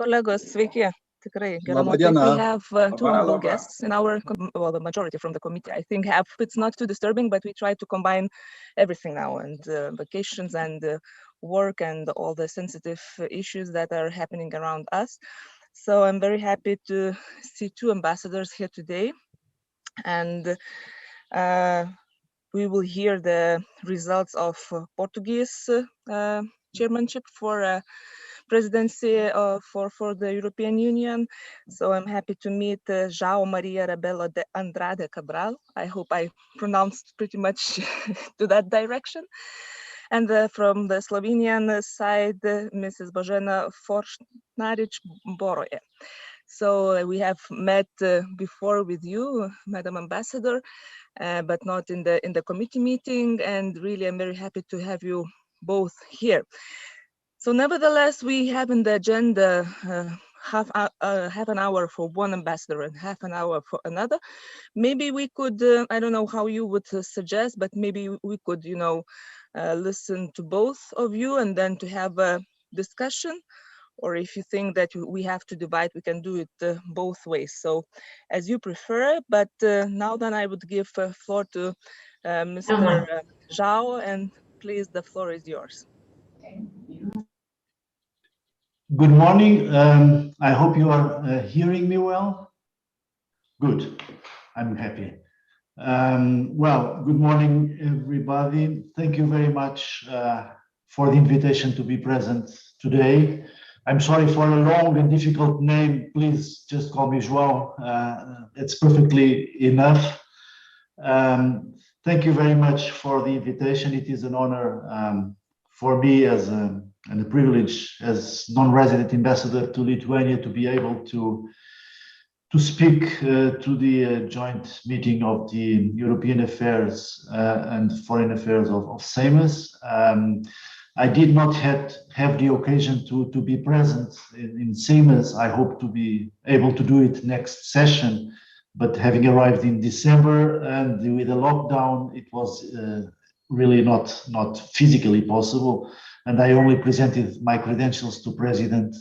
Kolegos, sveiki. Tikrai, gera Laba nuotaika. diena. We have two anglų guests in our, well, the majority from the committee. I think it's not too disturbing, but we try to combine everything now, and vacations and work and all the sensitive issues that are happening around us. So I'm very happy to see two ambassadors here today, and we will hear the results of Portuguese chairmanship for presidency for the European Union. So I'm happy to meet João Maria Rebelo de Andrade Cabral. I hope I pronounced pretty much to that direction. And from the Slovenian side, Mrs. Božena Foršnarič-Boroje. So we have met before with you, Madam Ambassador, but not in the committee meeting. And really, I'm very happy to have you both here. So nevertheless, we have in the agenda half an hour for one ambassador and half an hour for another. Maybe we could, I don't know how you would suggest, but maybe we could, listen to both of you and then to have a discussion. Or if you think that we have to divide, we can do it both ways. So as you prefer, but now then I would give floor to Mr. João, and please, the floor is yours. Good morning. I hope you are hearing me well. Good. I'm happy. Well, good morning, everybody. Thank you very much for the invitation to be present today. I'm sorry for a long and difficult name. Please just call me João. It's perfectly enough. Thank you very much for the invitation. It is an honor for me and a privilege as non-resident ambassador to Lithuania to be able to speak to the joint meeting of the European Affairs and Foreign Affairs of Seimas. I did not have the occasion to be present in Seimas. I hope to be able to do it next session, but having arrived in December and with the lockdown, it was really not physically possible. And I only presented my credentials to President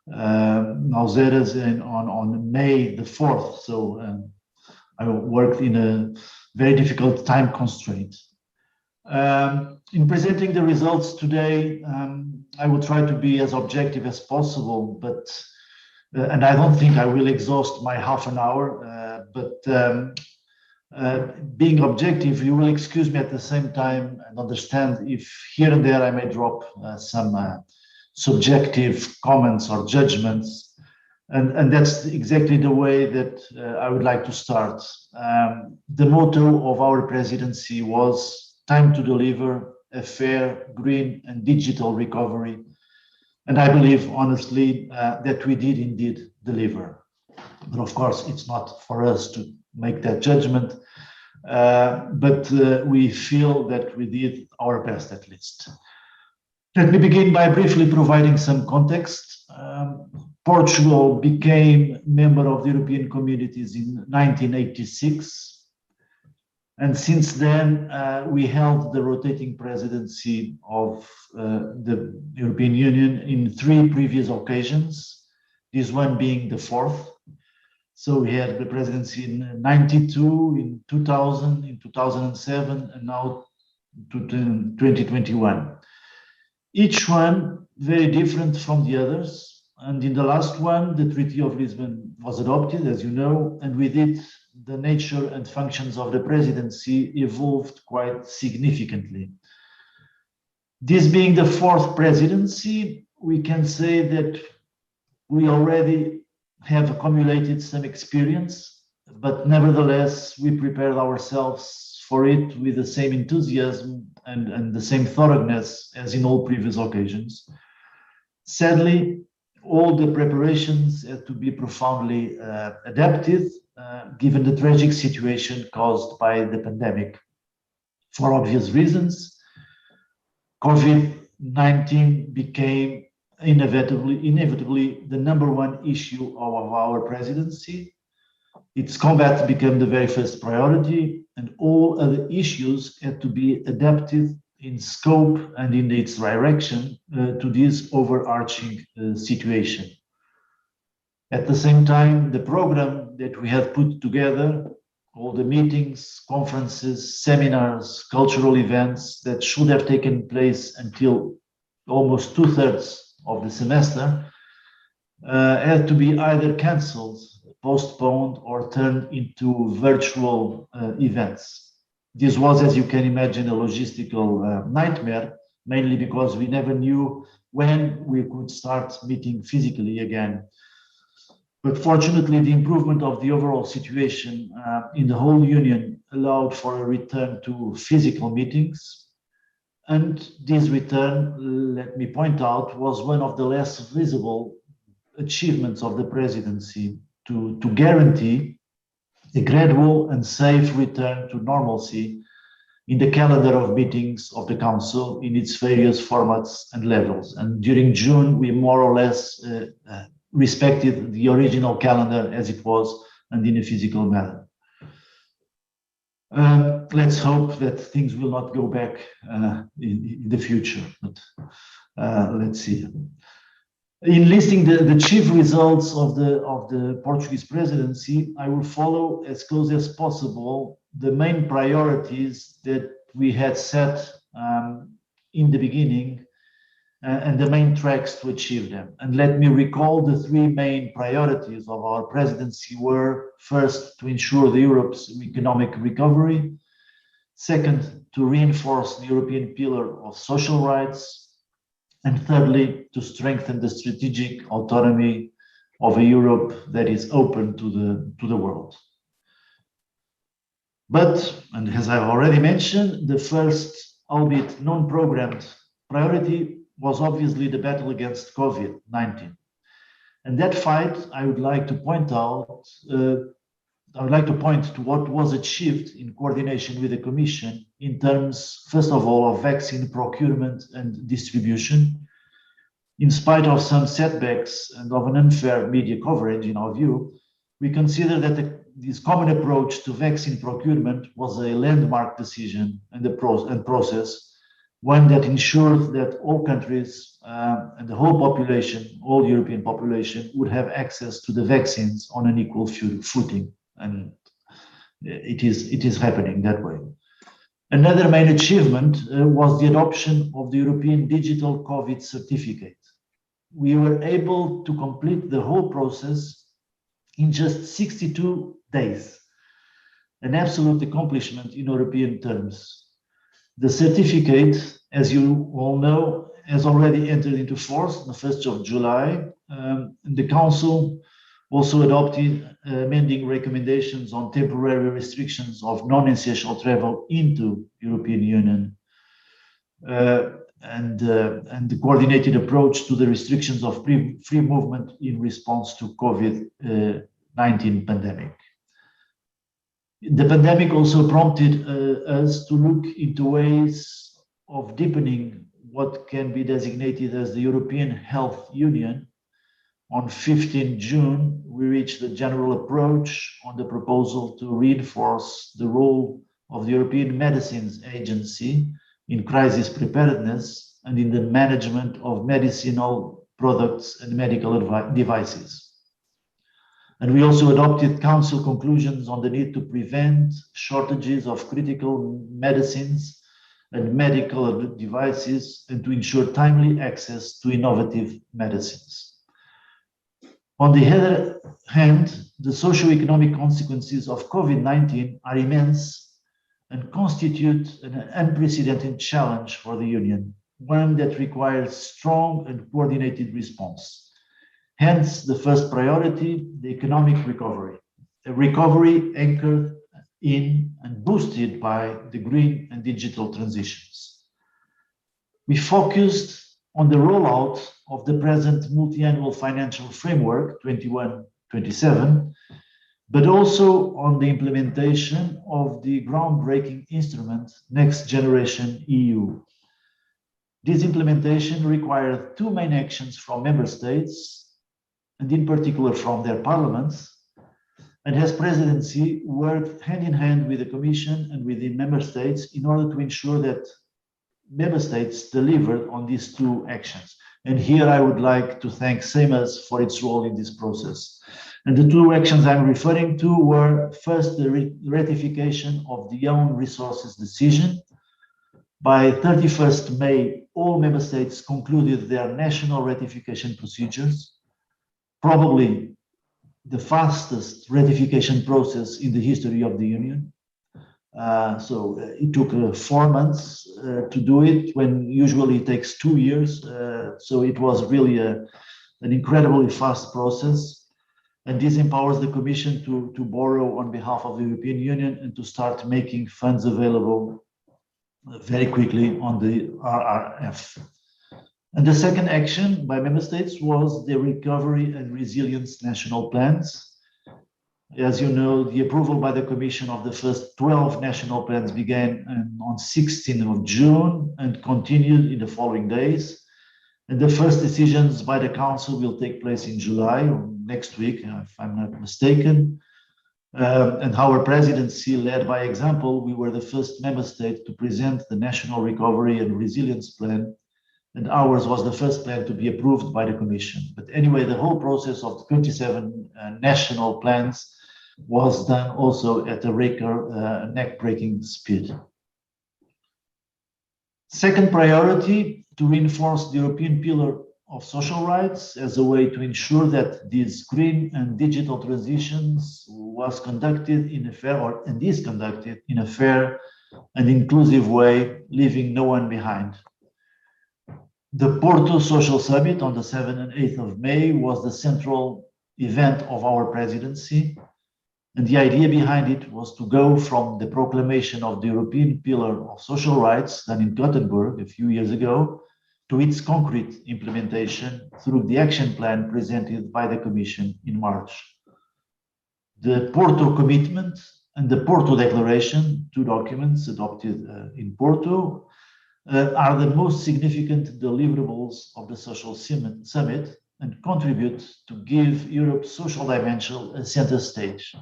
Nausedas on May the 4th. So I worked in a very difficult time constraint. In presenting the results today, I will try to be as objective as possible, but and I don't think I will exhaust my half an hour, but being objective, you will excuse me at the same time and understand if here and there I may drop some subjective comments or judgments. And that's exactly the way that I would like to start. The motto of our presidency was time to deliver a fair, green and digital recovery. And I believe honestly that we did indeed deliver. But of course, it's not for us to make that judgment, but we feel that we did our best at least. Let me begin by briefly providing some context. Portugal became member of the European Communities in 1986. And since then, we held the rotating presidency of the European Union in 3 previous occasions, this one being the 4th. So we had the presidency in 92, in 2000, in 2007, and now to 2021. Each one very different from the others. And in the last one, the Treaty of Lisbon was adopted, as you know, and with it, the nature and functions of the presidency evolved quite significantly. This being the 4th presidency, we can say that we already have accumulated some experience, but nevertheless, we prepared ourselves for it with the same enthusiasm and the same thoroughness as in all previous occasions. Sadly, all the preparations had to be profoundly adapted, given the tragic situation caused by the pandemic. For obvious reasons, COVID-19 became inevitably the #1 issue of our presidency. Its combat became the very first priority, and all other issues had to be adapted in scope and in its direction to this overarching situation. At the same time, the program that we have put together, all the meetings, conferences, seminars, cultural events that should have taken place until almost 2/3 of the semester, had to be either cancelled, postponed, or turned into virtual events. This was, as you can imagine, a logistical nightmare, mainly because we never knew when we could start meeting physically again. But fortunately, the improvement of the overall situation in the whole Union allowed for a return to physical meetings. And this return, let me point out, was one of the less visible achievements of the presidency to guarantee a gradual and safe return to normalcy in the calendar of meetings of the Council in its various formats and levels. And during June, we more or less respected the original calendar as it was and in a physical manner. Let's hope that things will not go back in the future, but let's see. In listing the chief results of the Portuguese presidency, I will follow as close as possible the main priorities that we had set in the beginning and the main tracks to achieve them. And let me recall the three main priorities of our presidency were: first, to ensure the Europe's economic recovery; second, to reinforce the European pillar of social rights; and thirdly, to strengthen the strategic autonomy of a Europe that is open to the world. But, and as I've already mentioned, the first, albeit non-programmed priority was obviously the battle against COVID-19. And that fight, I would like to point out, I would like to point to what was achieved in coordination with the Commission in terms, first of all, of vaccine procurement and distribution, in spite of some setbacks and of an unfair media coverage, in our view. We consider that this common approach to vaccine procurement was a landmark decision and process, one that ensured that all countries and the whole population, all European population, would have access to the vaccines on an equal footing. And it is happening that way. Another main achievement was the adoption of the European Digital COVID Certificate. We were able to complete the whole process in just 62 days, an absolute accomplishment in European terms. The certificate, as you all know, has already entered into force on the 1st of July. The Council also adopted amending recommendations on temporary restrictions of non-essential travel into European Union and the coordinated approach to the restrictions of free movement in response to COVID-19 pandemic. The pandemic also prompted us to look into ways of deepening what can be designated as the European Health Union. On 15 June, we reached a general approach on the proposal to reinforce the role of the European Medicines Agency in crisis preparedness and in the management of medicinal products and medical devices. And we also adopted Council conclusions on the need to prevent shortages of critical medicines and medical devices and to ensure timely access to innovative medicines. On the other hand, the socio-economic consequences of COVID-19 are immense and constitute an unprecedented challenge for the Union, one that requires strong and coordinated response. Hence, the first priority, the economic recovery, a recovery anchored in and boosted by the green and digital transitions. We focused on the rollout of the present multi-annual financial framework 21-27, but also on the implementation of the groundbreaking instrument Next Generation EU. This implementation required two main actions from member states, and in particular from their parliaments, and as presidency worked hand in hand with the Commission and with the member states in order to ensure that member states delivered on these two actions. And here I would like to thank Seimas for its role in this process. And the two actions I'm referring to were first the ratification of the own resources decision. By 31st May, all member states concluded their national ratification procedures, probably the fastest ratification process in the history of the Union. So it took 4 months to do it, when usually it takes 2 years. So it was really an incredibly fast process. And this empowers the Commission to borrow on behalf of the European Union and to start making funds available very quickly on the RRF. And the second action by member states was the recovery and resilience national plans. As you know, the approval by the Commission of the first 12 national plans began on 16th of June and continued in the following days. And the first decisions by the Council will take place in July, or next week, if I'm not mistaken. And our presidency led by example. We were the first member state to present the National Recovery and Resilience Plan, and ours was the first plan to be approved by the Commission. But anyway, the whole process of the 27 national plans was done also at a record neck-breaking speed. Second priority, to reinforce the European pillar of social rights as a way to ensure that these green and digital transitions was conducted in a fair, and is conducted in a fair and inclusive way, leaving no one behind. The Porto Social Summit on the 7th and 8th of May was the central event of our presidency. And the idea behind it was to go from the proclamation of the European Pillar of Social Rights done in Gothenburg a few years ago to its concrete implementation through the action plan presented by the Commission in March. The Porto Commitment and the Porto Declaration, two documents adopted in Porto, are the most significant deliverables of the Social Summit and contribute to give Europe's social dimension a center stage.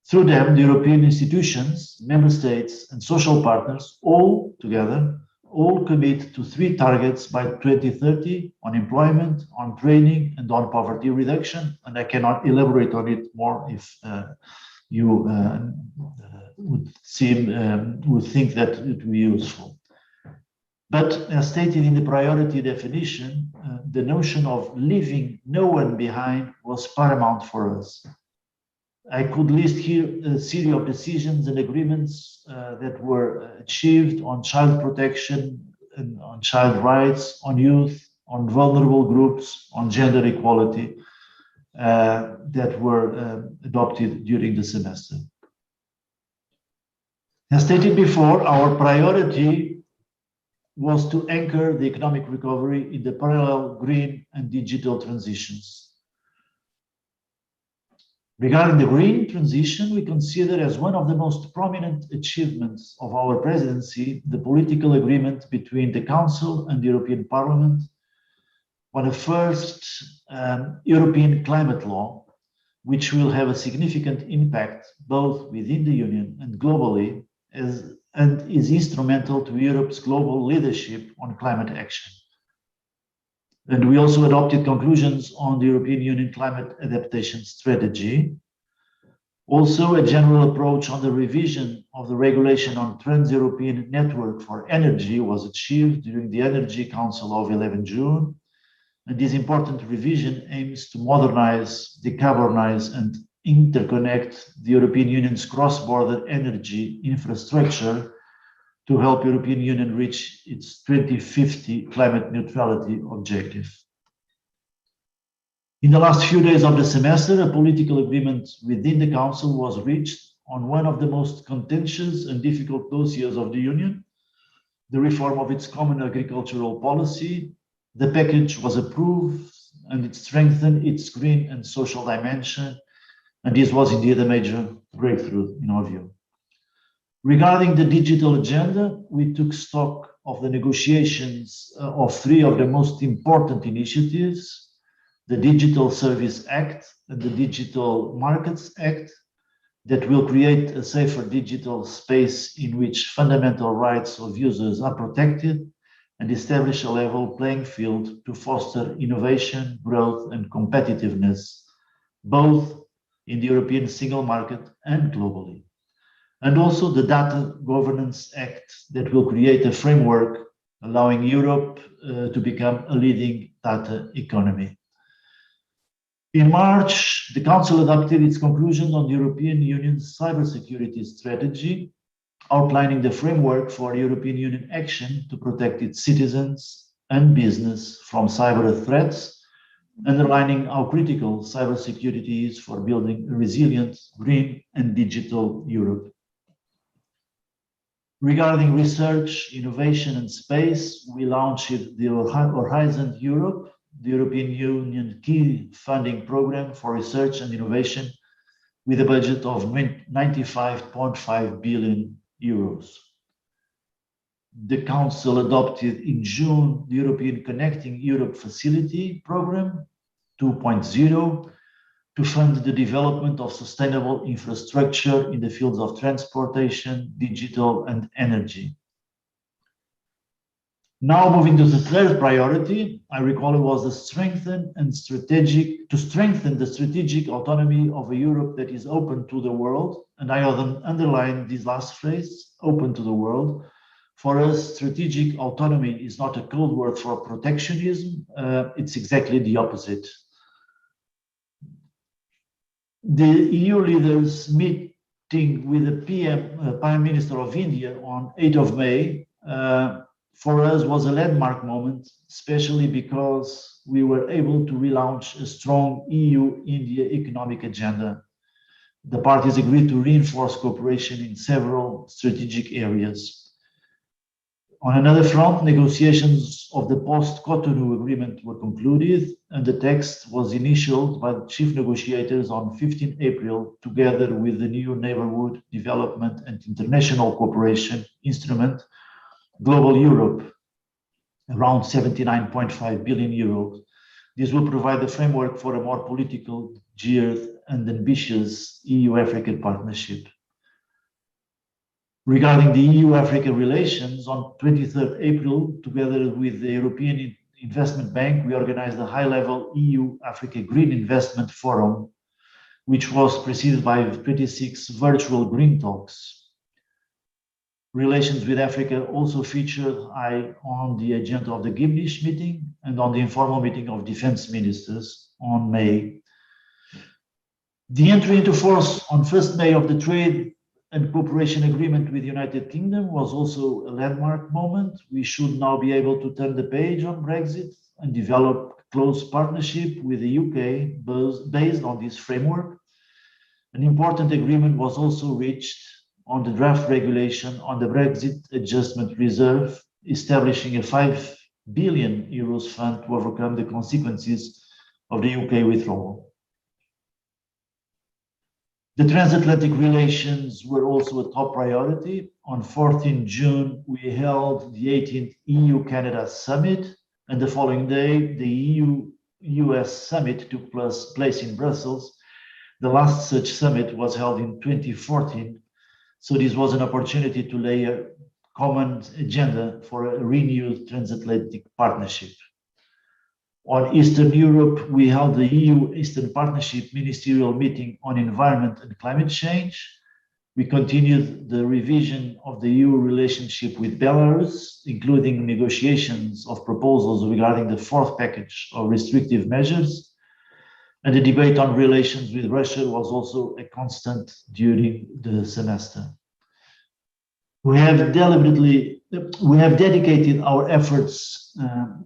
Through them, the European institutions, member states, and social partners all together commit to 3 targets by 2030 on employment, on training, and on poverty reduction. And I cannot elaborate on it more if you would think that it would be useful. But as stated in the priority definition, the notion of leaving no one behind was paramount for us. I could list here a series of decisions and agreements that were achieved on child protection, and on child rights, on youth, on vulnerable groups, on gender equality that were adopted during the semester. As stated before, our priority was to anchor the economic recovery in the parallel green and digital transitions. Regarding the green transition, we consider as one of the most prominent achievements of our presidency the political agreement between the Council and the European Parliament on a first European climate law, which will have a significant impact both within the Union and globally, and is instrumental to Europe's global leadership on climate action. And we also adopted conclusions on the European Union Climate Adaptation Strategy. Also, a general approach on the revision of the regulation on Trans-European Network for Energy was achieved during the Energy Council of 11 June. And this important revision aims to modernize, decarbonize, and interconnect the European Union's cross-border energy infrastructure to help European Union reach its 2050 climate neutrality objective. In the last few days of the semester, a political agreement within the Council was reached on one of the most contentious and difficult dossiers of the Union, the reform of its common agricultural policy. The package was approved and it strengthened its green and social dimension, and this was indeed a major breakthrough in our view. Regarding the digital agenda, we took stock of the negotiations of 3 of the most important initiatives, the Digital Service Act and the Digital Markets Act. that will create a safer digital space in which fundamental rights of users are protected and establish a level playing field to foster innovation, growth, and competitiveness, both in the European single market and globally. And also the Data Governance Act that will create a framework allowing Europe to become a leading data economy. In March, the Council adopted its conclusions on the European Union's cybersecurity strategy, outlining the framework for European Union action to protect its citizens and business from cyber threats, underlining how critical cybersecurity is for building a resilient, green, and digital Europe. Regarding research, innovation, and space, we launched the Horizon Europe, the European Union key funding program for research and innovation, with a budget of 95.5 billion euros. The Council adopted in June the European Connecting Europe Facility Program 2.0 to fund the development of sustainable infrastructure in the fields of transportation, digital, and energy. Now moving to the third priority, I recall it was to strengthen the strategic autonomy of a Europe that is open to the world. And I underline this last phrase, open to the world. For us, strategic autonomy is not a code word for protectionism. It's exactly the opposite. The EU leaders meeting with the Prime Minister of India on 8th of May for us was a landmark moment, especially because we were able to relaunch a strong EU-India economic agenda. The parties agreed to reinforce cooperation in several strategic areas. On another front, negotiations of the post-Cotonou agreement were concluded, and the text was initialed by the chief negotiators on 15 April, together with the new Neighbourhood Development and International Cooperation Instrument, Global Europe, around 79.5 billion euros. This will provide the framework for a more political, geared, and ambitious EU-African partnership. Regarding the EU-Africa relations, on 23rd April, together with the European Investment Bank, we organized a high-level EU-Africa Green Investment Forum, which was preceded by 26 virtual green talks. Relations with Africa also featured high on the agenda of the Gimnish meeting and on the informal meeting of defense ministers on May. The entry into force on 1st May of the Trade and Cooperation Agreement with the United Kingdom was also a landmark moment. We should now be able to turn the page on Brexit and develop close partnership with the UK based on this framework. An important agreement was also reached on the draft regulation on the Brexit Adjustment Reserve, establishing a 5 billion euros fund to overcome the consequences of the UK withdrawal. The transatlantic relations were also a top priority. On 14 June, we held the 18th EU-Canada Summit, and the following day, the EU-US Summit took place in Brussels. The last such summit was held in 2014, so this was an opportunity to lay a common agenda for a renewed transatlantic partnership. On Eastern Europe, we held the EU Eastern Partnership Ministerial Meeting on Environment and Climate Change. We continued the revision of the EU relationship with Belarus, including negotiations of proposals regarding the fourth package of restrictive measures. And the debate on relations with Russia was also a constant during the semester. We have dedicated our efforts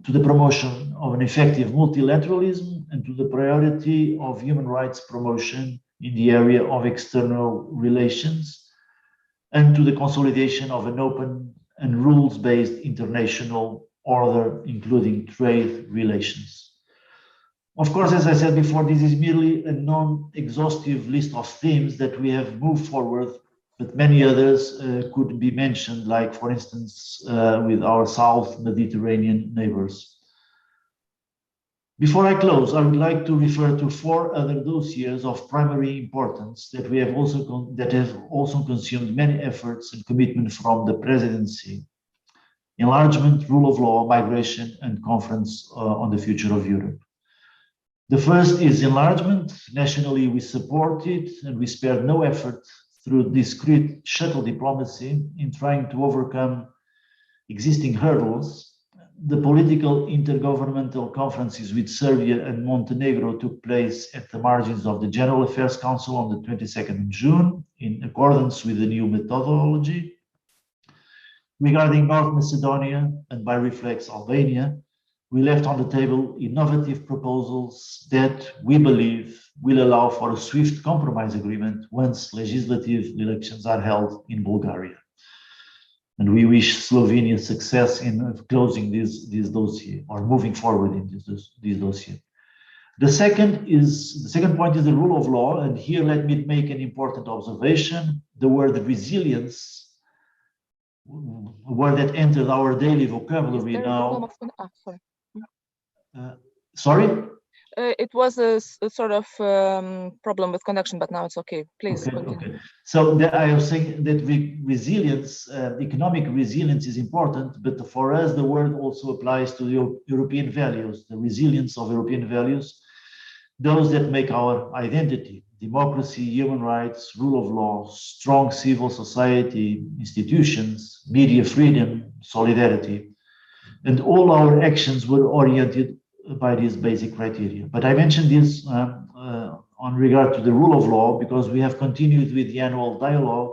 to the promotion of an effective multilateralism and to the priority of human rights promotion in the area of external relations, and to the consolidation of an open and rules-based international order, including trade relations. Of course, as I said before, this is merely a non-exhaustive list of themes that we have moved forward, but many others could be mentioned, like, for instance, with our South Mediterranean neighbors. Before I close, I would like to refer to 4 other dossiers of primary importance that have also consumed many efforts and commitment from the presidency: enlargement, rule of law, migration, and conference on the future of Europe. The first is enlargement. Nationally, we support it, and we spared no effort through discreet shuttle diplomacy in trying to overcome existing hurdles. The political intergovernmental conferences with Serbia and Montenegro took place at the margins of the General Affairs Council on the 22nd of June, in accordance with the new methodology. Regarding North Macedonia and by reflex Albania, we left on the table innovative proposals that we believe will allow for a swift compromise agreement once legislative elections are held in Bulgaria. And we wish Slovenia success in closing this dossier, or moving forward in this dossier. The second point is the rule of law, and here let me make an important observation. The word resilience, a word that entered our daily vocabulary now. Sorry? It was a sort of problem with connection, but now it's okay. Please continue. Okay. So I was saying that resilience, economic resilience is important, but for us, the word also applies to the European values, the resilience of European values, those that make our identity: democracy, human rights, rule of law, strong civil society institutions, media freedom, solidarity. And all our actions were oriented by these basic criteria. But I mentioned this on regard to the rule of law because we have continued with the annual dialogue.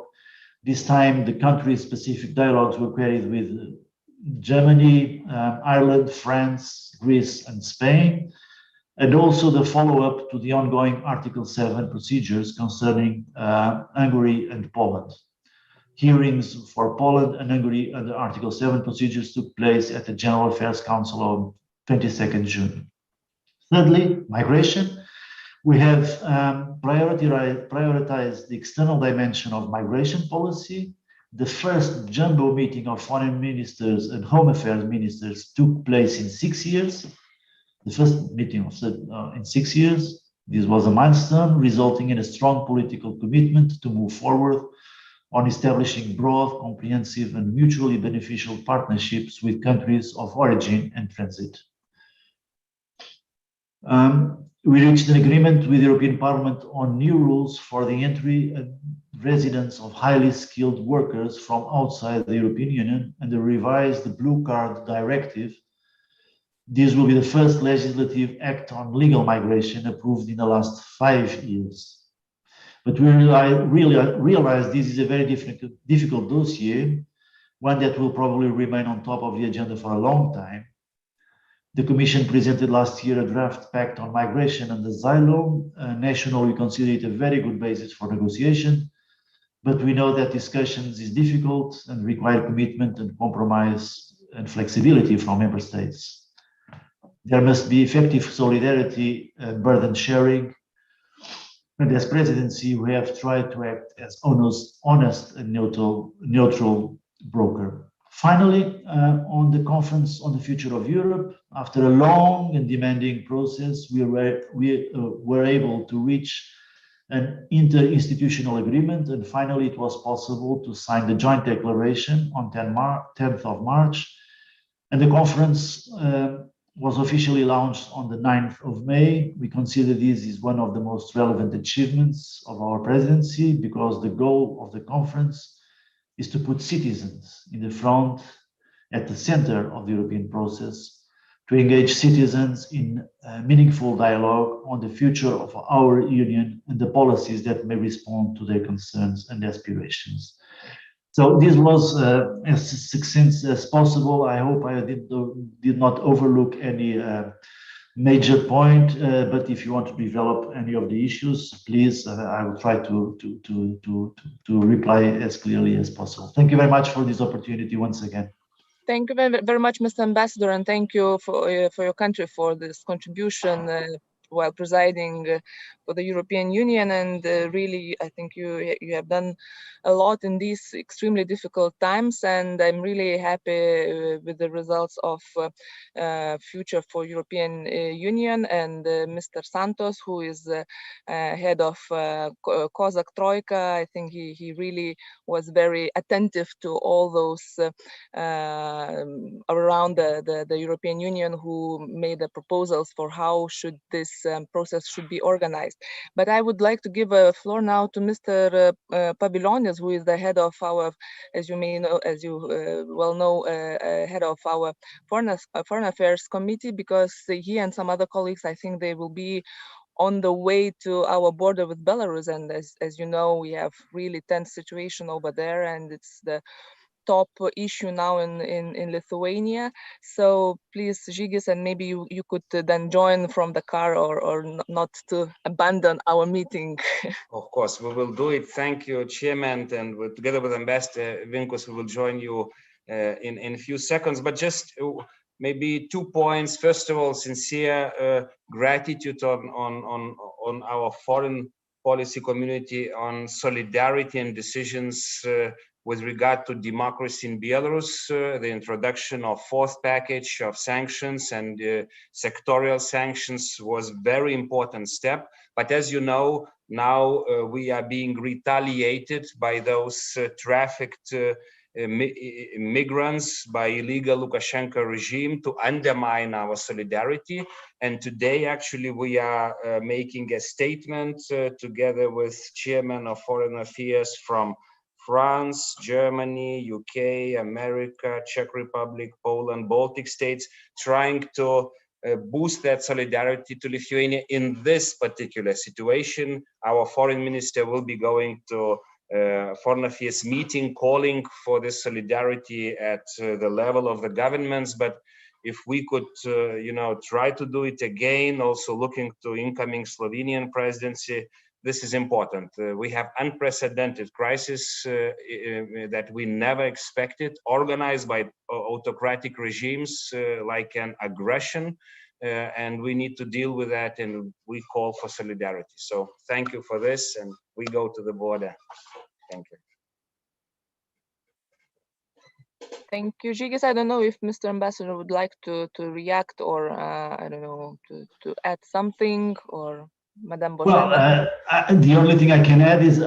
This time the country-specific dialogues were carried with Germany, Ireland, France, Greece, and Spain, and also the follow-up to the ongoing Article 7 procedures concerning Hungary and Poland. Hearings for Poland and Hungary under Article 7 procedures took place at the General Affairs Council on 22nd June. Thirdly, migration. We have prioritized the external dimension of migration policy. The first jumbo meeting of foreign ministers and home affairs ministers took place in 6 years. The first meeting in 6 years. This was a milestone, resulting in a strong political commitment to move forward on establishing broad, comprehensive, and mutually beneficial partnerships with countries of origin and transit. We reached an agreement with the European Parliament on new rules for the entry and residence of highly skilled workers from outside the European Union and the revised Blue Card Directive. This will be the first legislative act on legal migration approved in the last 5 years. But we realize this is a very difficult dossier, one that will probably remain on top of the agenda for a long time. The Commission presented last year a draft pact on migration and asylum. Nationally, we consider it a very good basis for negotiation, but we know that discussions is difficult and require commitment and compromise and flexibility from member states. There must be effective solidarity and burden sharing. And as presidency, we have tried to act as honest and neutral broker. Finally, on the conference on the future of Europe, after a long and demanding process, we were able to reach an interinstitutional agreement, and finally it was possible to sign the joint declaration on 10th of March, and the conference was officially launched on the 9th of May. We consider this is one of the most relevant achievements of our presidency because the goal of the conference is to put citizens in the front, at the center of the European process, to engage citizens in meaningful dialogue on the future of our union and the policies that may respond to their concerns and aspirations. So this was as succinct as possible. I hope I did not overlook any major point, but if you want to develop any of the issues, please, I will try to reply as clearly as possible. Thank you very much for this opportunity once again. Thank you very much, Mr. Ambassador, and thank you for your country for this contribution while presiding the European Union, and really, I think you have done a lot in these extremely difficult times, and I'm really happy with the results of Future for European Union, and Mr. Santos, who is head of COSAC Troika. I think he really was very attentive to all those around the European Union who made the proposals for how should this process should be organized. But I would like to give a floor now to Mr. Pavilionis, who is the head of our, as you may know, as you well know, head of our Foreign Affairs Committee, because he and some other colleagues, I think they will be on the way to our border with Belarus. And as you know, we have really tense situation over there, and it's the top issue now in Lithuania. So please, Žygis, and maybe you could then join from the car, or not to abandon our meeting. Of course, we will do it. Thank you, Chairman, and together with Ambassador Vinkus, we will join you in a few seconds. But just maybe 2 points. First of all, sincere gratitude on our foreign policy community on solidarity and decisions with regard to democracy in Belarus, the introduction of fourth package of sanctions and sectorial sanctions was very important step. But as you know, now we are being retaliated by those trafficked migrants, by illegal Lukashenko regime to undermine our solidarity. And today, actually, we are making a statement together with Chairman of Foreign Affairs from France, Germany, UK, America, Czech Republic, Poland, Baltic states, trying to boost that solidarity to Lithuania in this particular situation. Our foreign minister will be going to Foreign Affairs meeting, calling for this solidarity at the level of the governments. But if we could, try to do it again, also looking to incoming Slovenian presidency, this is important. We have unprecedented crisis that we never expected, organized by autocratic regimes like an aggression, and we need to deal with that, and we call for solidarity. So thank you for this, and we go to the border. Thank you. Thank you, Žygis. I don't know if Mr. Ambassador would like to react, or I don't know, to add something, or Madame Božena. Well, the only thing I can add is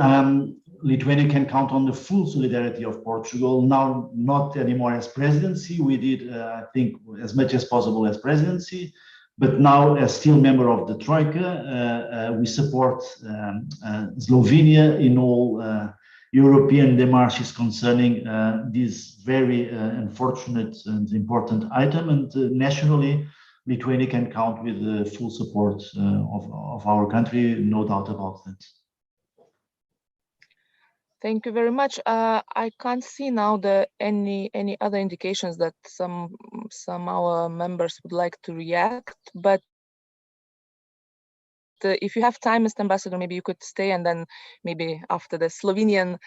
Lithuania can count on the full solidarity of Portugal, now not anymore as presidency. We did, I think, as much as possible as presidency, but now as still member of the Troika, we support Slovenia in all European demarches concerning this very unfortunate and important item, and nationally, Lithuania can count with the full support of our country, no doubt about that. Thank you very much. I can't see now any other indications that some our members would like to react, but if you have time, Mr. Ambassador, maybe you could stay, and then maybe after the Slovenian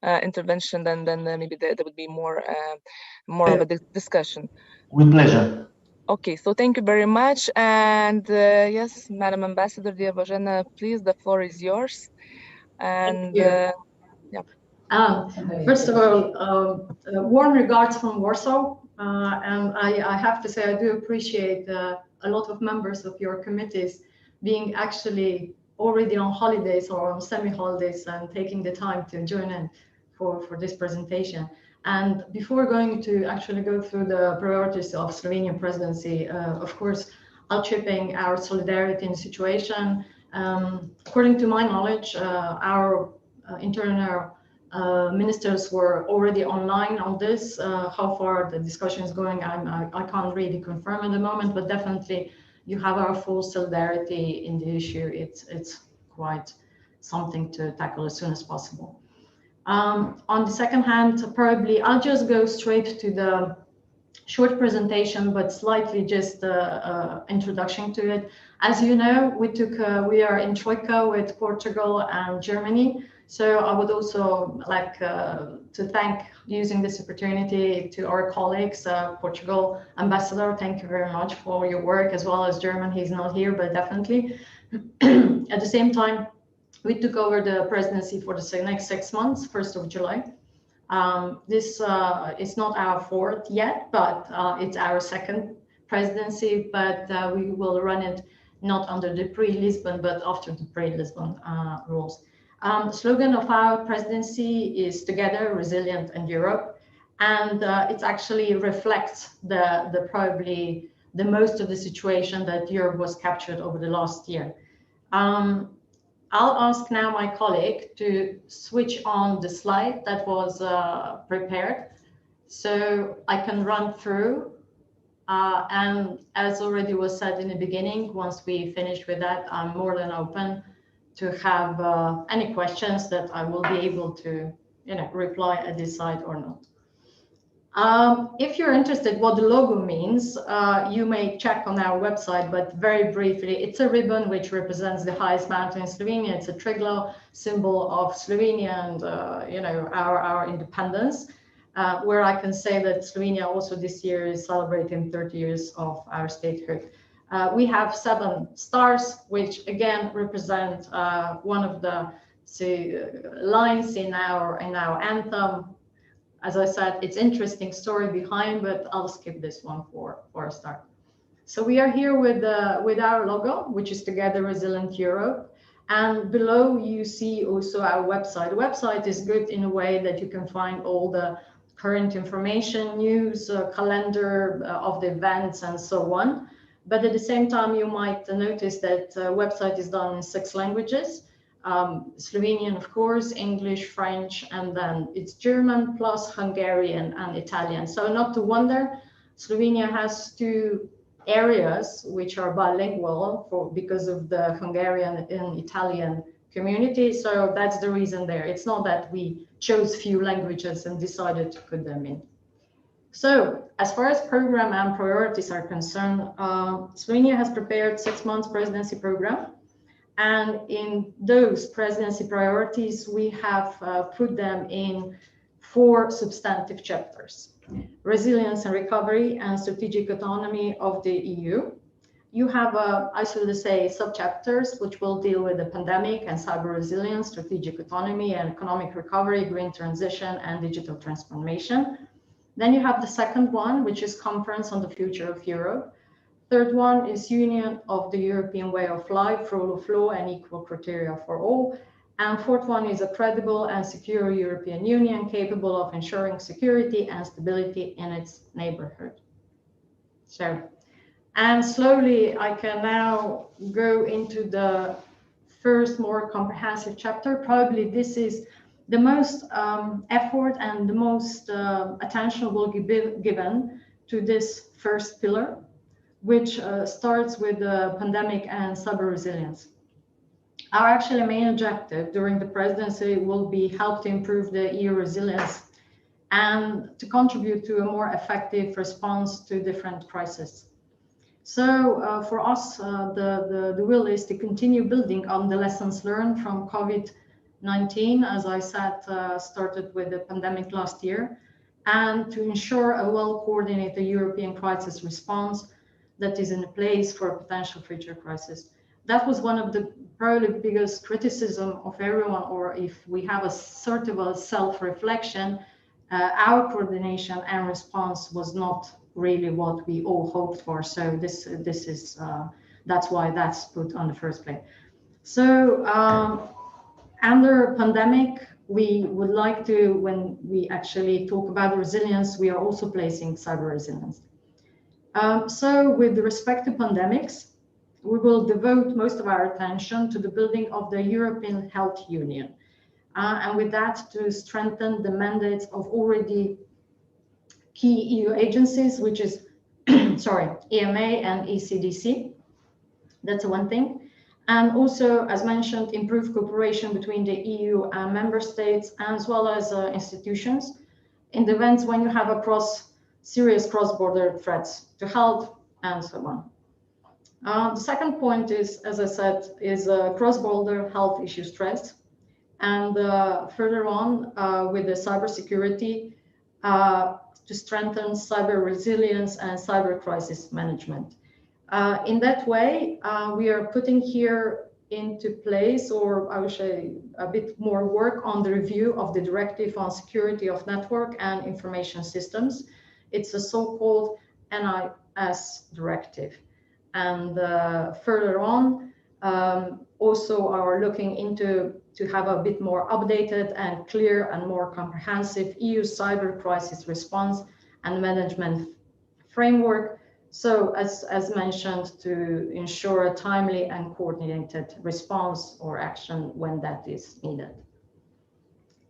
intervention, then maybe there would be more of a discussion. With pleasure. Okay, so thank you very much. And yes, Madam Ambassador, dear Božena, please, the floor is yours. And yeah. First of all, warm regards from Warsaw. And I have to say, I do appreciate a lot of members of your committees being actually already on holidays or on semi-holidays and taking the time to join in for this presentation. And before going to actually go through the priorities of Slovenian presidency, of course, I'll chip in our solidarity in the situation. According to my knowledge, our internal ministers were already online on this. How far the discussion is going, I can't really confirm at the moment, but definitely you have our full solidarity in the issue. It's quite something to tackle as soon as possible. On the second hand, probably I'll just go straight to the short presentation, but slightly just introduction to it. As you know, we are in Troika with Portugal and Germany. So I would also like to thank, using this opportunity, to our colleagues, Portugal Ambassador, thank you very much for your work, as well as German. He's not here, but definitely At the same time, we took over the presidency for the next 6 months, 1st of July. This is not our fourth yet, but it's our second presidency, but we will run it not under the pre-Lisbon, but after the pre-Lisbon rules. The slogan of our presidency is Together, Resilient and Europe. And it actually reflects probably the most of the situation that Europe was captured over the last year. I'll ask now my colleague to switch on the slide that was prepared so I can run through. And as already was said in the beginning, once we finish with that, I'm more than open to have any questions that I will be able to reply at this side or not. If you're interested what the logo means, you may check on our website, but very briefly, it's a ribbon which represents the highest mountain in Slovenia. It's a tricolor symbol of Slovenia and our independence, where I can say that Slovenia also this year is celebrating 30 years of our statehood. We have 7 stars, which again represent one of the lines in our anthem. As I said, it's interesting story behind, but I'll skip this one for a start. So we are here with our logo, which is Together Resilient Europe. And below you see also our website. The website is good in a way that you can find all the current information, news, calendar of the events and so on. But at the same time, you might notice that the website is done in 6 languages. Slovenian, of course, English, French, and then it's German plus Hungarian and Italian. So not to wonder, Slovenia has 2 areas which are bilingual because of the Hungarian and Italian community. So that's the reason there. It's not that we chose few languages and decided to put them in. So as far as program and priorities are concerned, Slovenia has prepared 6 months presidency program. And in those presidency priorities, we have put them in 4 substantive chapters: resilience and recovery and strategic autonomy of the EU. You have, I should say, sub-chapters which will deal with the pandemic and cyber resilience, strategic autonomy and economic recovery, green transition and digital transformation. Then you have the second one, which is Conference on the Future of Europe. Third one is Union of the European Way of Life, Rule of Law and Equal Criteria for All. And fourth one is a credible and secure European Union capable of ensuring security and stability in its neighborhood. So, and slowly I can now go into the first more comprehensive chapter. Probably this is the most effort and the most attention will be given to this first pillar, which starts with the pandemic and cyber resilience. Our actually main objective during the presidency will be help to improve the EU resilience and to contribute to a more effective response to different crises. So for us, the will is to continue building on the lessons learned from COVID-19, as I said, started with the pandemic last year, and to ensure a well-coordinated European crisis response that is in place for a potential future crisis. That was one of the probably biggest criticism of everyone, or if we have a sort of a self-reflection, our coordination and response was not really what we all hoped for. So this is that's why that's put on the first place. So under pandemic, we would like to, when we actually talk about resilience, we are also placing cyber resilience. So with respect to pandemics, we will devote most of our attention to the building of the European Health Union. And with that, to strengthen the mandates of already key EU agencies, which is, EMA and ECDC. That's one thing. And also, as mentioned, improve cooperation between the EU and member states, as well as institutions in the events when you have serious cross-border threats to health and so on. The second point is, as I said, is cross-border health issue stress. And further on with the cybersecurity to strengthen cyber resilience and cyber crisis management. In that way, we are putting here into place, or I would say a bit more work on the review of the Directive on Security of Network and Information Systems. It's a so-called NIS directive. And further on, also are looking into to have a bit more updated and clear and more comprehensive EU cyber crisis response and management framework. So as mentioned, to ensure a timely and coordinated response or action when that is needed.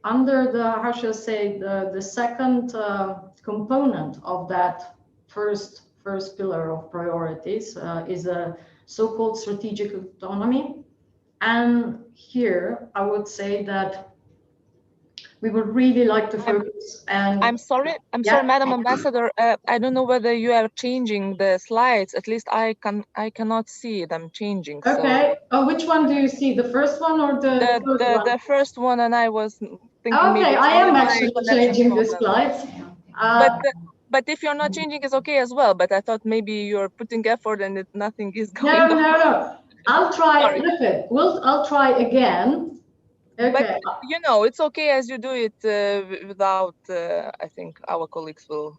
Under the, how shall I say, the second component of that first pillar of priorities is a so-called strategic autonomy. And here I would say that we would really like to focus. And I'm sorry, Madam Ambassador. I don't know whether you are changing the slides. At least I cannot see them changing. Okay. So. Which one do you see? The first one or the first one? The first one, and I was thinking. Okay, maybe I am actually changing the slides. But if you're not changing, it's okay as well. But I thought maybe you're putting effort and nothing is going on. No. I'll try. Look it. I'll try again. Okay. But you know, it's okay as you do it without. I think our colleagues will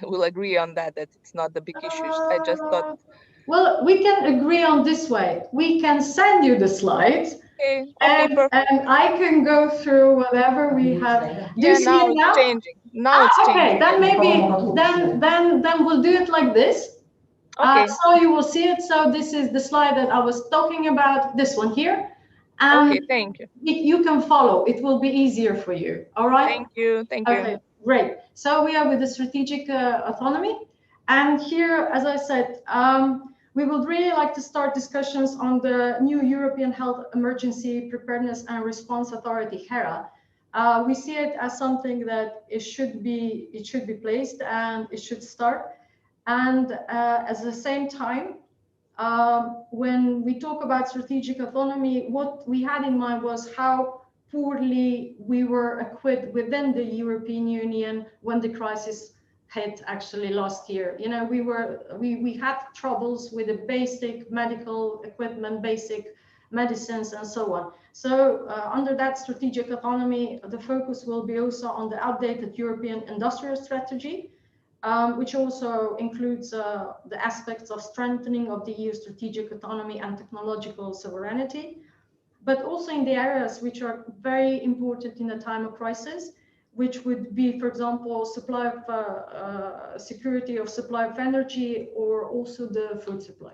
will agree on that. That it's not the big issues. I just thought. Well, we can agree on this way. We can send you the slides, and I can go through whatever we have. Do you see it now? It's changing. Now it's changing. Okay, then maybe then we'll do it like this. Okay. So you will see it. So this is the slide that I was talking about. This one here. Okay, thank you. You can follow. It will be easier for you. All right. Thank you. Thank you. Okay, great. So we are with the strategic autonomy, and here, as I said, we would really like to start discussions on the new European Health Emergency Preparedness and Response Authority, HERA. We see it as something that it should be placed and it should start. And at the same time, when we talk about strategic autonomy, what we had in mind was how poorly we were equipped within the European Union when the crisis hit actually last year. You know, we had troubles with the basic medical equipment, basic medicines, and so on. So under that strategic autonomy, the focus will be also on the updated European industrial strategy, which also includes the aspects of strengthening of the EU strategic autonomy and technological sovereignty, but also in the areas which are very important in a time of crisis, which would be, for example, supply of security of supply of energy, or also the food supply.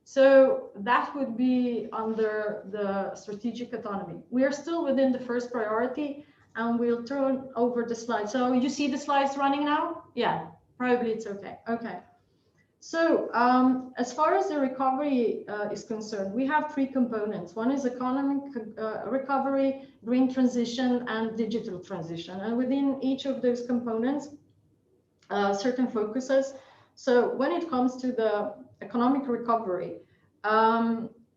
So that would be under the strategic autonomy. We are still within the first priority, and we'll turn over the slides. So you see the slides running now? Yeah, probably it's okay. Okay. So as far as the recovery is concerned, we have three components. One is economic recovery, green transition, and digital transition. And within each of those components, certain focuses. So when it comes to the economic recovery,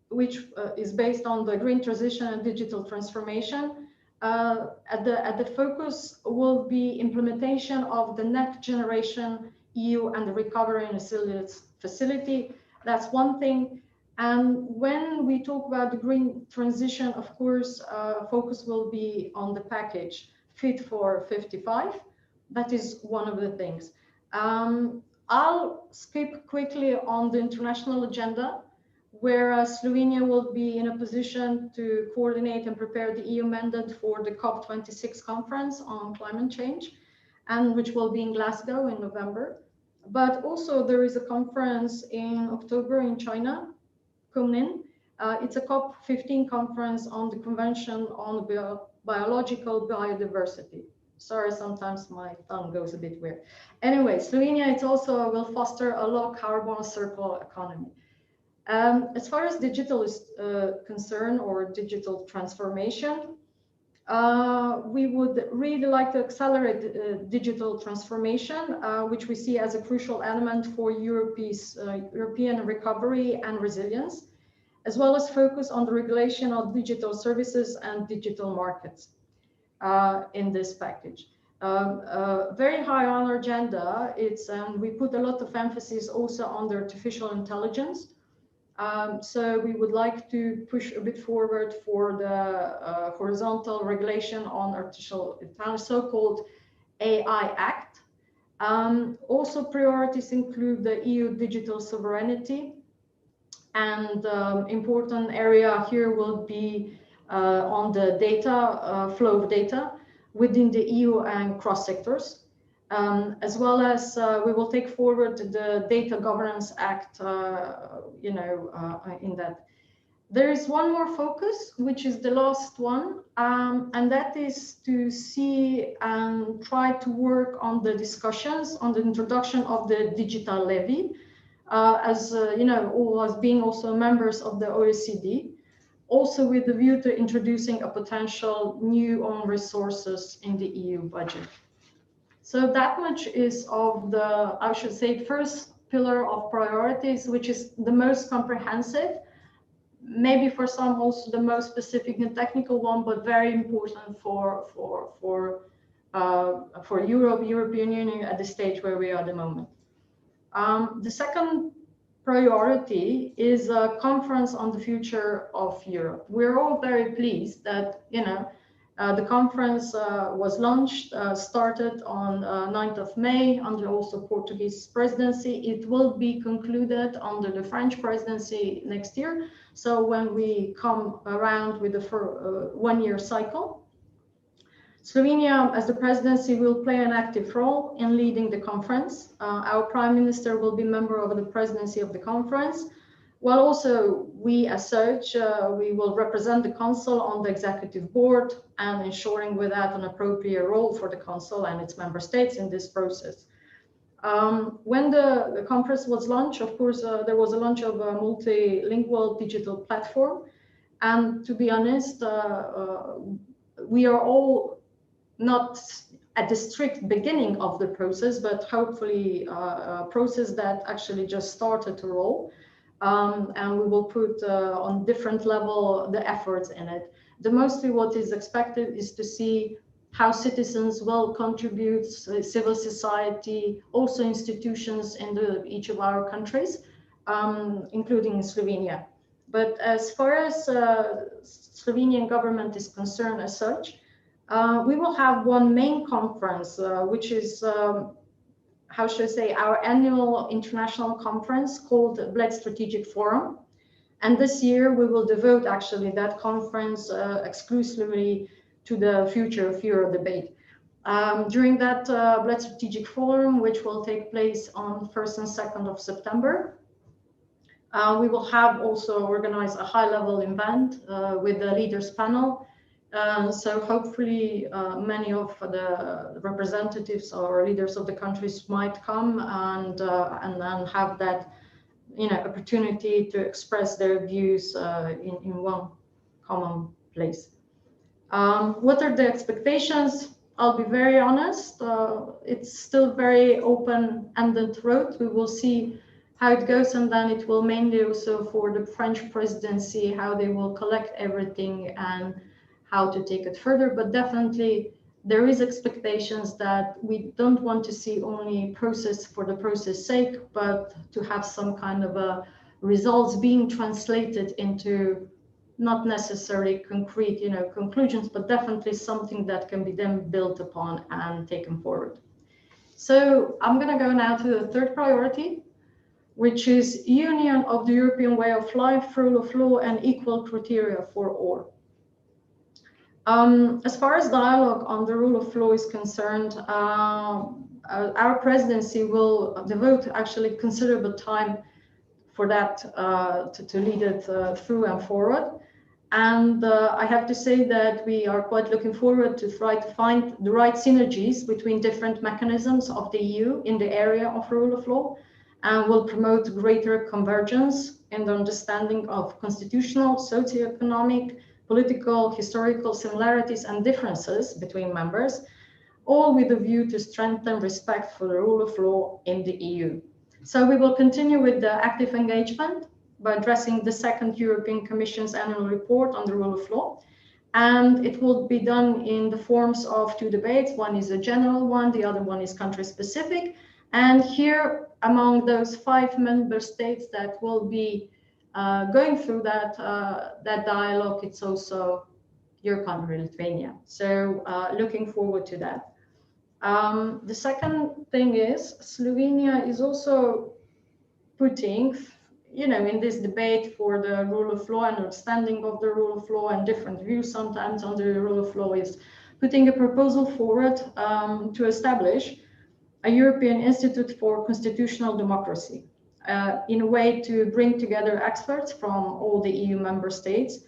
which is based on the green transition and digital transformation, at the focus will be implementation of the next generation EU and the Recovery and Resilience Facility. That's one thing. And when we talk about the green transition, of course, focus will be on the package Fit for 55. That is one of the things. I'll skip quickly on the international agenda, where Slovenia will be in a position to coordinate and prepare the EU mandate for the COP26 conference on climate change, and which will be in Glasgow in November. But also there is a conference in October in China, Kunming. It's a COP15 conference on the Convention on Biological Biodiversity. Sorry, sometimes my tongue goes a bit weird. Anyway, Slovenia, it also will foster a low carbon circular economy. As far as digital is concerned, or digital transformation, we would really like to accelerate digital transformation, which we see as a crucial element for European recovery and resilience, as well as focus on the regulation of digital services and digital markets in this package. Very high on our agenda. We put a lot of emphasis also on the artificial intelligence. So we would like to push a bit forward for the horizontal regulation on artificial intelligence, so-called AI Act. Also priorities include the EU digital sovereignty, and important area here will be on the data, flow of data within the EU and cross sectors. As well as we will take forward the Data Governance Act, in that. There is one more focus, which is the last one, and that is to see and try to work on the discussions on the introduction of the digital levy, as being also members of the OECD, also with the view to introducing a potential new own resources in the EU budget. So that much is of the, I should say, first pillar of priorities, which is the most comprehensive, maybe for some also the most specific and technical one, but very important for Europe, European Union at the stage where we are at the moment. The second priority is a conference on the future of Europe. We're all very pleased that, the conference was launched, started on 9th of May under also Portuguese presidency. It will be concluded under the French presidency next year. So when we come around with the 1-year cycle, Slovenia, as the presidency, will play an active role in leading the conference. Our Prime Minister will be a member of the presidency of the conference, while also we, as such, we will represent the Council on the Executive Board and ensuring with that an appropriate role for the Council and its member states in this process. When the conference was launched, of course, there was a launch of a multilingual digital platform. And to be honest, we are all not at the strict beginning of the process, but hopefully a process that actually just started to roll. And we will put on different level the efforts in it. Mostly what is expected is to see how citizens will contribute, civil society, also institutions in each of our countries, including Slovenia. But as far as Slovenian government is concerned as such, we will have one main conference, which is, how should I say, our annual international conference called the Bled Strategic Forum. And this year we will devote actually that conference exclusively to the future of Europe debate. During that Bled Strategic Forum, which will take place on 1st and 2nd of September, we will have also organized a high-level event with the leaders panel. So hopefully many of the representatives or leaders of the countries might come and then have that opportunity to express their views in one common place. What are the expectations? I'll be very honest. It's still very open-ended road. We will see how it goes, and then it will mainly also for the French presidency, how they will collect everything and how to take it further. But definitely there is expectations that we don't want to see only process for the process sake, but to have some kind of results being translated into not necessarily concrete, conclusions, but definitely something that can be then built upon and taken forward. So I'm going to go now to the third priority, which is union of the European way of life, rule of law, and equal criteria for all. As far as dialogue on the rule of law is concerned, our presidency will devote actually considerable time for that to lead it through and forward. And I have to say that we are quite looking forward to try to find the right synergies between different mechanisms of the EU in the area of rule of law, and will promote greater convergence in the understanding of constitutional, socioeconomic, political, historical similarities and differences between members, all with a view to strengthen respect for the rule of law in the EU. So we will continue with the active engagement by addressing the second European Commission's annual report on the rule of law And it will be done in the forms of 2 debates. One is a general one, the other one is country specific. And here, among those 5 member states that will be going through that dialogue, it's also your country, Lithuania. So looking forward to that. The second thing is Slovenia is also putting, in this debate for the rule of law and understanding of the rule of law and different views sometimes on the rule of law, is putting a proposal forward to establish a European Institute for Constitutional Democracy in a way to bring together experts from all the EU member states.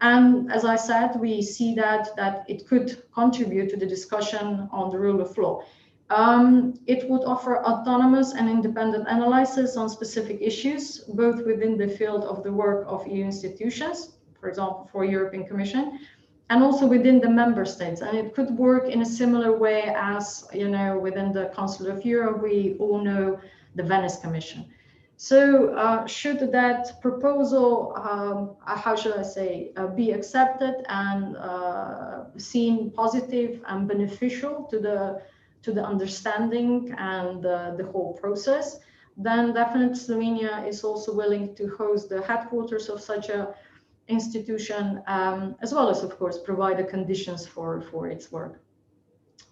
And as I said, we see that it could contribute to the discussion on the rule of law. It would offer autonomous and independent analysis on specific issues, both within the field of the work of EU institutions, for example, for European Commission, and also within the member states. And it could work in a similar way as, within the Council of Europe, we all know the Venice Commission. So should that proposal, how should I say, be accepted and seen positive and beneficial to the understanding and the whole process, then definitely Slovenia is also willing to host the headquarters of such a institution, as well as, of course, provide the conditions for its work.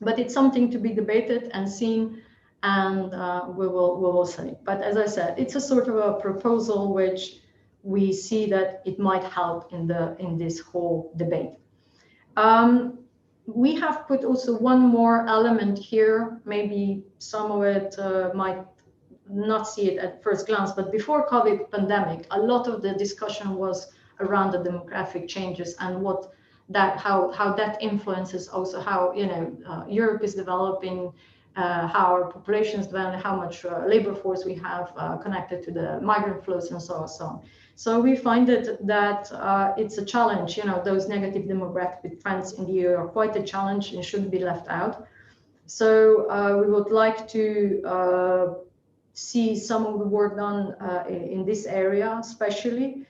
But it's something to be debated and seen, and we will see. But as I said, it's a sort of a proposal which we see that it might help in this whole debate. We have put also one more element here. Maybe some of it might not see it at first glance, but before COVID pandemic, a lot of the discussion was around the demographic changes and how that influences also how Europe is developing, how our population is developing, how much labor force we have connected to the migrant flows and so on. So we find that it's a challenge. Those negative demographic trends in the EU are quite a challenge and shouldn't be left out. So we would like to see some of the work done in this area, especially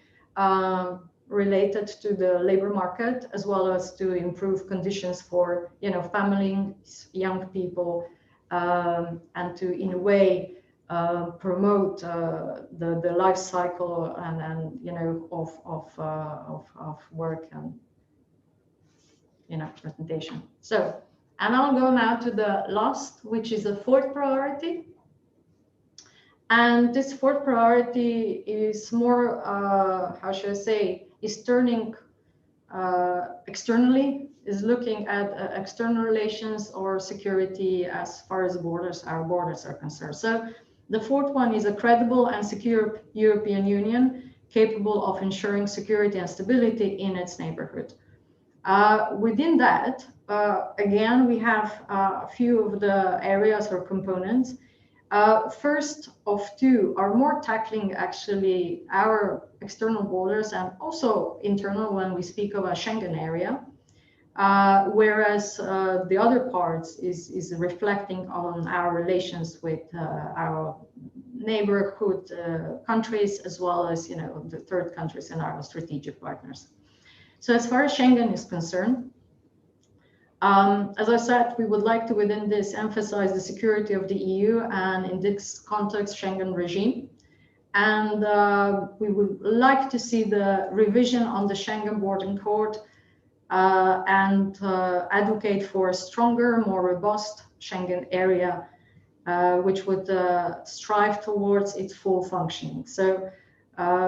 related to the labor market, as well as to improve conditions for families, young people, and to, in a way, promote the life cycle and of work and presentation. So, and I'll go now to the last, which is the 4th priority. And this 4th priority is more, how should I say, is turning externally, is looking at external relations or security as far as our borders are concerned. So the 4th one is a credible and secure European Union capable of ensuring security and stability in its neighborhood. Within that, again, we have a few of the areas or components. First of 2 are more tackling actually our external borders and also internal when we speak of a Schengen area, whereas the other parts is reflecting on our relations with our neighborhood countries, as well as the third countries and our strategic partners. So as far as Schengen is concerned, as I said, we would like to, within this, emphasize the security of the EU and, in this context, Schengen regime. And we would like to see the revision on the Schengen Bordering Code and advocate for a stronger, more robust Schengen area, which would strive towards its full functioning. So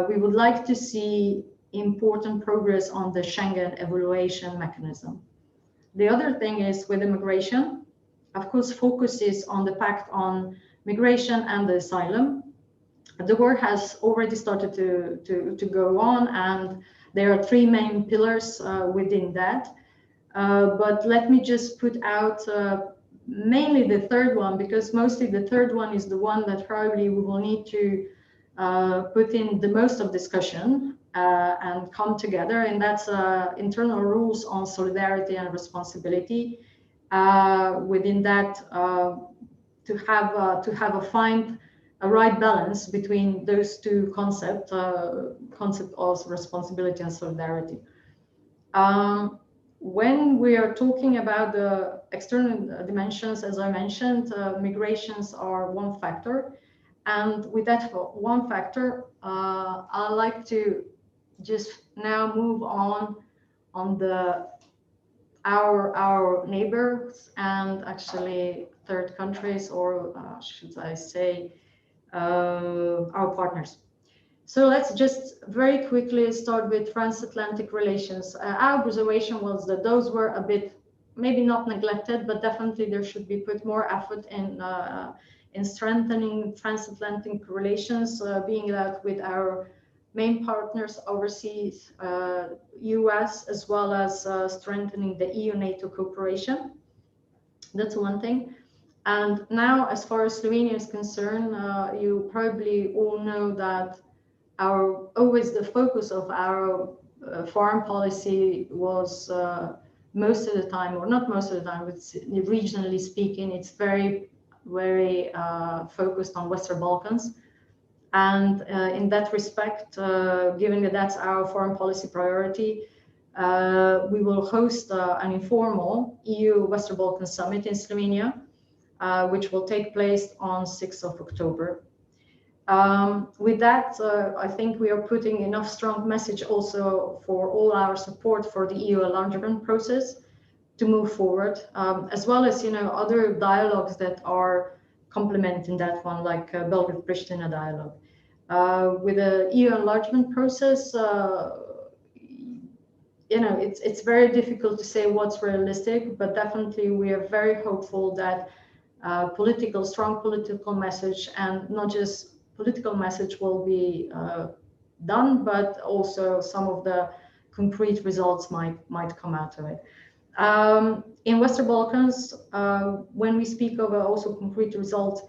we would like to see important progress on the Schengen evaluation mechanism. The other thing is with immigration, of course, focus is on the pact on migration and the asylum. The work has already started to go on, and there are 3 main pillars within that. But let me just put out mainly the 3rd one, because mostly the 3rd one is the one that probably we will need to put in the most of discussion and come together, and that's internal rules on solidarity and responsibility. Within that, to find a right balance between those 2 concepts of responsibility and solidarity. when we are talking about the external dimensions, as I mentioned, migrations are one factor. And with that one factor, I'd like to just now move on our neighbors and actually third countries, or should I say, our partners. So let's just very quickly start with transatlantic relations. Our observation was that those were a bit, maybe not neglected, but definitely there should be put more effort in strengthening transatlantic relations, being that with our main partners overseas, US, as well as strengthening the EU-NATO cooperation. That's one thing. And now, as far as Slovenia is concerned, you probably all know that always the focus of our foreign policy was most of the time, or not most of the time, but regionally speaking, it's very, very focused on Western Balkans. And in that respect, given that that's our foreign policy priority, we will host an informal EU Western Balkan Summit in Slovenia, which will take place on 6th of October. With that, I think we are putting enough strong message also for all our support for the EU enlargement process to move forward, as well as, you know, other dialogues that are complementing that one, like Belgrade-Pristina dialogue. With the EU enlargement process, you know, it's very difficult to say what's realistic, but definitely we are very hopeful that strong political message, and not just political message, will be done, but also some of the concrete results might come out of it. In Western Balkans, when we speak of also concrete results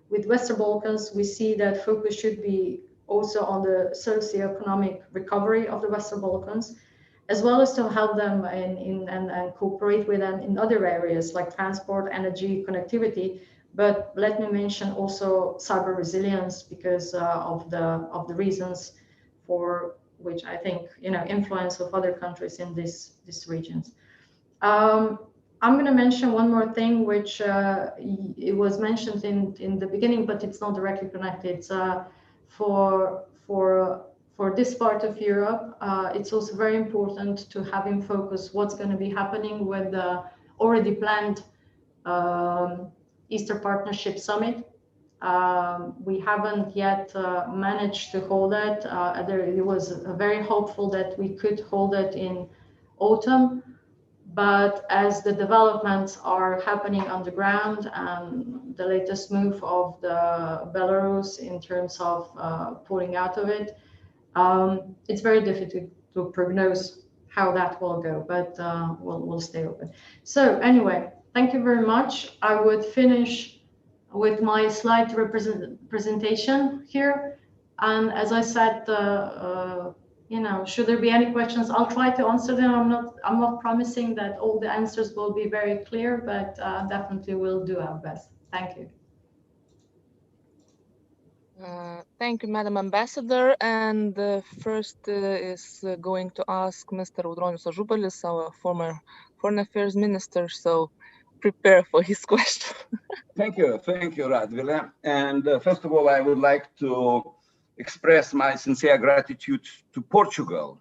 with Western Balkans, we see that focus should be also on the socioeconomic recovery of the Western Balkans, as well as to help them and cooperate with them in other areas like transport, energy, connectivity. But let me mention also cyber resilience, because of the reasons for which I think, you know, influence of other countries in these regions. I'm going to mention one more thing, which it was mentioned in the beginning, but it's not directly connected. For this part of Europe, it's also very important to have in focus what's going to be happening with the already planned Eastern Partnership Summit. We haven't yet managed to hold it. It was very hopeful that we could hold it in autumn, but as the developments are happening on the ground and the latest move of the Belarus in terms of pulling out of it, it's very difficult to prognose how that will go, but we'll stay open. So anyway, thank you very much. I would finish with my slide presentation here. And as I said, you know, should there be any questions, I'll try to answer them. I'm not promising that all the answers will be very clear, but definitely we'll do our best. Thank you. Thank you, Madam Ambassador. And first is going to ask Mr. Audronius Ažubalis, our former Foreign Affairs Minister. So prepare for his question. Thank you, Radvile. And first of all, I would like to express my sincere gratitude to Portugal,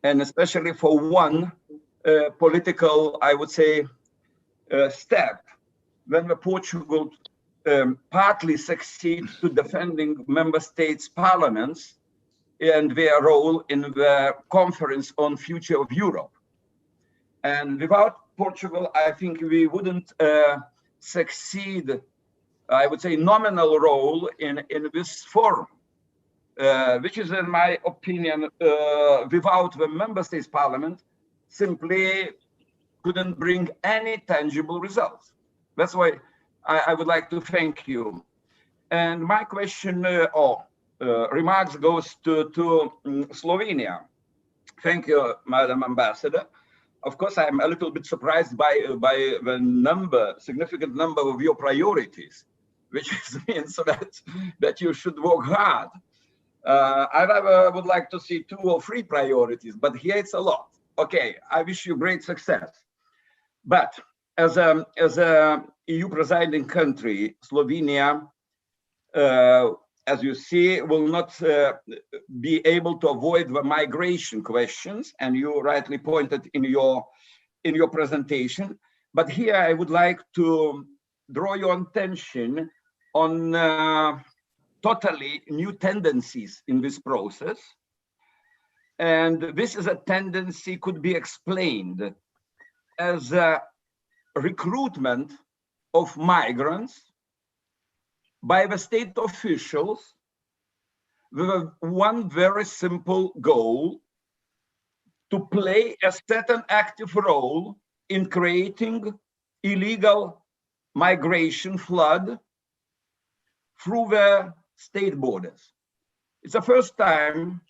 and especially for one political, I would say, step, when Portugal partly succeed to defending member states' parliaments and their role in the conference on future of Europe. And without Portugal, I think we wouldn't succeed, I would say, nominal role in this forum, which is, in my opinion, without the member states' parliament, simply couldn't bring any tangible results. That's why I would like to thank you. And my question or remarks goes to Slovenia. Thank you, Madam Ambassador. Of course, I'm a little bit surprised by the significant number of your priorities, which means that you should work hard. I would like to see 2 or 3 priorities, but here it's a lot. okay, I wish you great success. But as a EU presiding country, Slovenia, as you see, will not be able to avoid the migration questions, and you rightly pointed in your presentation. But here I would like to draw your attention on totally new tendencies in this process. And this is a tendency could be explained as a recruitment of migrants by the state officials with one very simple goal: to play a certain active role in creating illegal migration flood through the state borders. It's the first time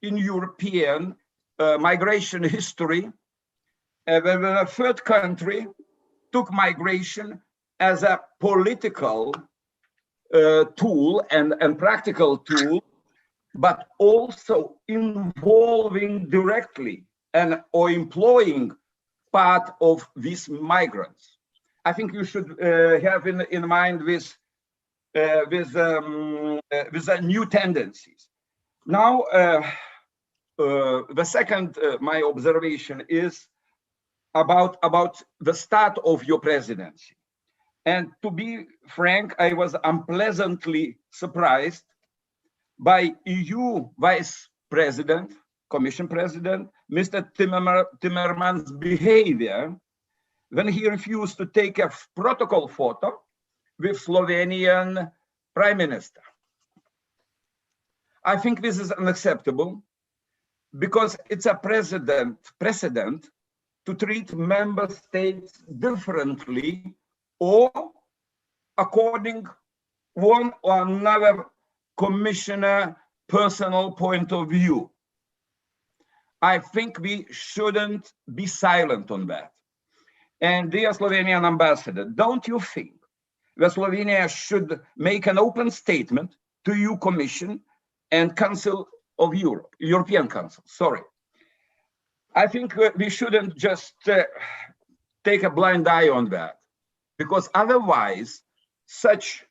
in European migration history when a third country took migration as a political tool and practical tool, but also involving directly or employing part of these migrants. I think you should have in mind with new tendencies. Now, the second my observation is about the start of your presidency. And to be frank, I was unpleasantly surprised by EU Vice President, Commission President, Mr. Timmermans' behavior when he refused to take a protocol photo with Slovenian Prime Minister. I think this is unacceptable because it's a precedent to treat member states differently or according one or another commissioner personal point of view. I think we shouldn't be silent on that. And dear Slovenian ambassador, don't you think that Slovenia should make an open statement to EU Commission and Council of Europe, European Council, sorry. I think we shouldn't just take a blind eye on that, because otherwise such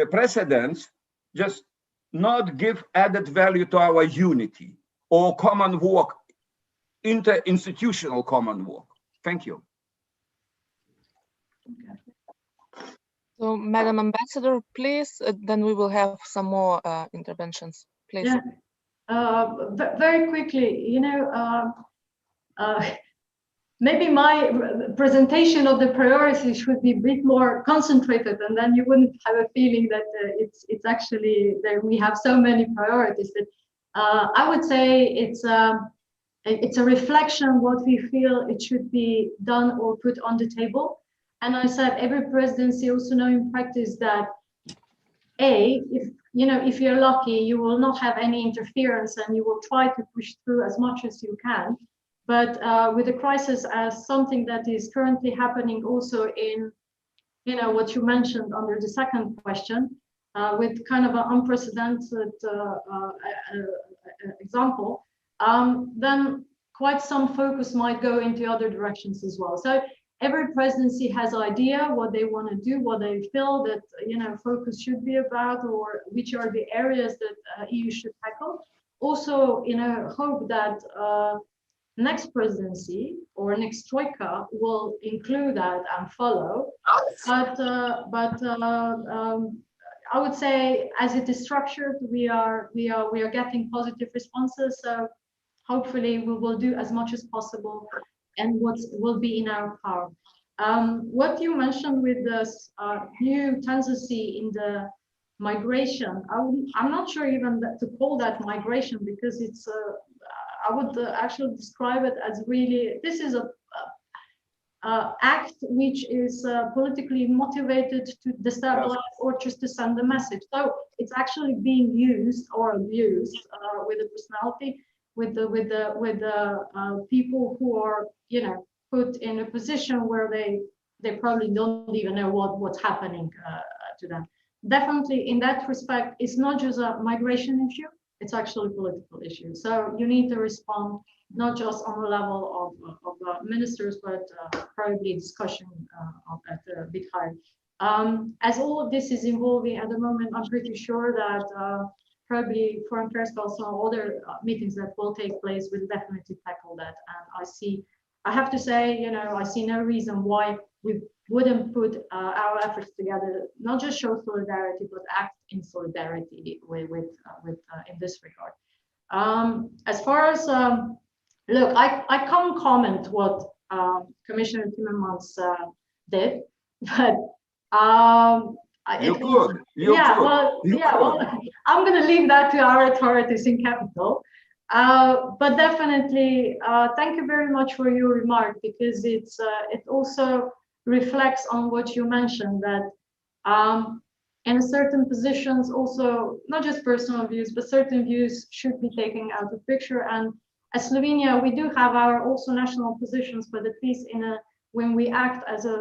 precedents just not give added value to our unity or common work, interinstitutional common work. Thank you. Okay. So, Madam Ambassador, please, then we will have some more interventions, please. Yeah. Very quickly, you know, maybe my presentation of the priorities should be a bit more concentrated, and then you wouldn't have a feeling that it's actually that we have so many priorities. But I would say it's a reflection what we feel it should be done or put on the table. And I said every presidency also know in practice that if you're lucky, you will not have any interference and you will try to push through as much as you can. But with the crisis as something that is currently happening also in, what you mentioned under the second question, with kind of an unprecedented example, then quite some focus might go into other directions as well. So every presidency has idea what they want to do, what they feel that focus should be about, or which are the areas that EU should tackle. Also, hope that next presidency or next troika will include that and follow. But I would say, as it is structured, we are getting positive responses. So hopefully, we will do as much as possible and what will be in our power. What you mentioned with this new tendency in the migration, I'm not sure even to call that migration, because it's I would actually describe it as really, this is a act which is politically motivated to destabilize or just to send a message. So it's actually being used or abused with a personality, with the people who are put in a position where they probably don't even know what's happening to them. Definitely in that respect, it's not just a migration issue, it's actually a political issue. So you need to respond not just on the level of ministers, but probably discussion at a bit higher. As all of this is evolving at the moment, I'm pretty sure that probably Foreign Affairs Council and other meetings that will take place will definitely tackle that. And I have to say, you know, I see no reason why we wouldn't put our efforts together, not just show solidarity, but act in solidarity with in this regard. As far as look, I can't comment what Commissioner Timmermans did, but you could. Well, I'm going to leave that to our authorities in Capital. But definitely, thank you very much for your remark, because it also reflects on what you mentioned, that in certain positions also, not just personal views, but certain views should be taken out of picture. And as Slovenia, we do have our also national positions, but at least when we act as a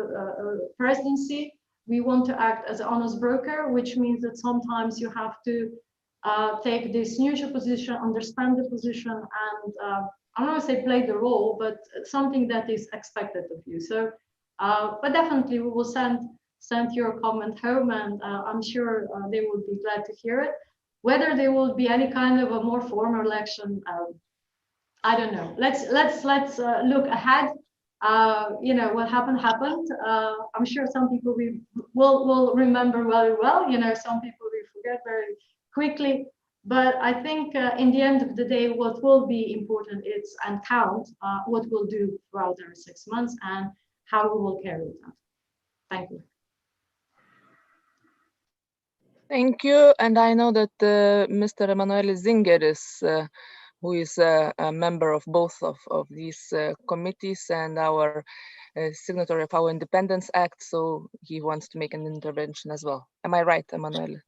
presidency, we want to act as an honest broker, which means that sometimes you have to take this neutral position, understand the position, and I don't want to say play the role, but something that is expected of you. So, but definitely we will send your comment home, and I'm sure they will be glad to hear it. Whether there will be any kind of a more formal election, I don't know. Let's look ahead. You know, what happened. I'm sure some people will remember very well. You know, some people will forget very quickly. But I think in the end of the day, what will be important is and count what we'll do throughout our 6 months and how we will carry it out. Thank you. Thank you. And I know that Mr. Emanuele Zinger is who is a member of both of these committees and our signatory of our Independence Act, so he wants to make an intervention as well. Am I right, Emanuele?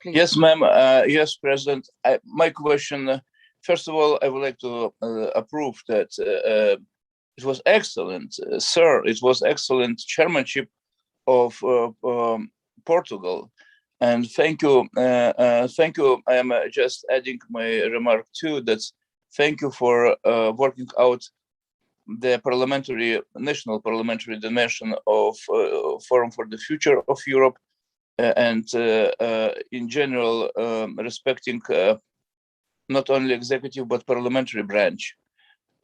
Please. Yes, ma'am. Yes, President. My question, first of all, I would like to approve that it was excellent, sir. It was excellent chairmanship of Portugal. And thank you, thank you. I am just adding my remark too. That's thank you for working out the national parliamentary dimension of Forum for the Future of Europe, and in general respecting not only executive but parliamentary branch.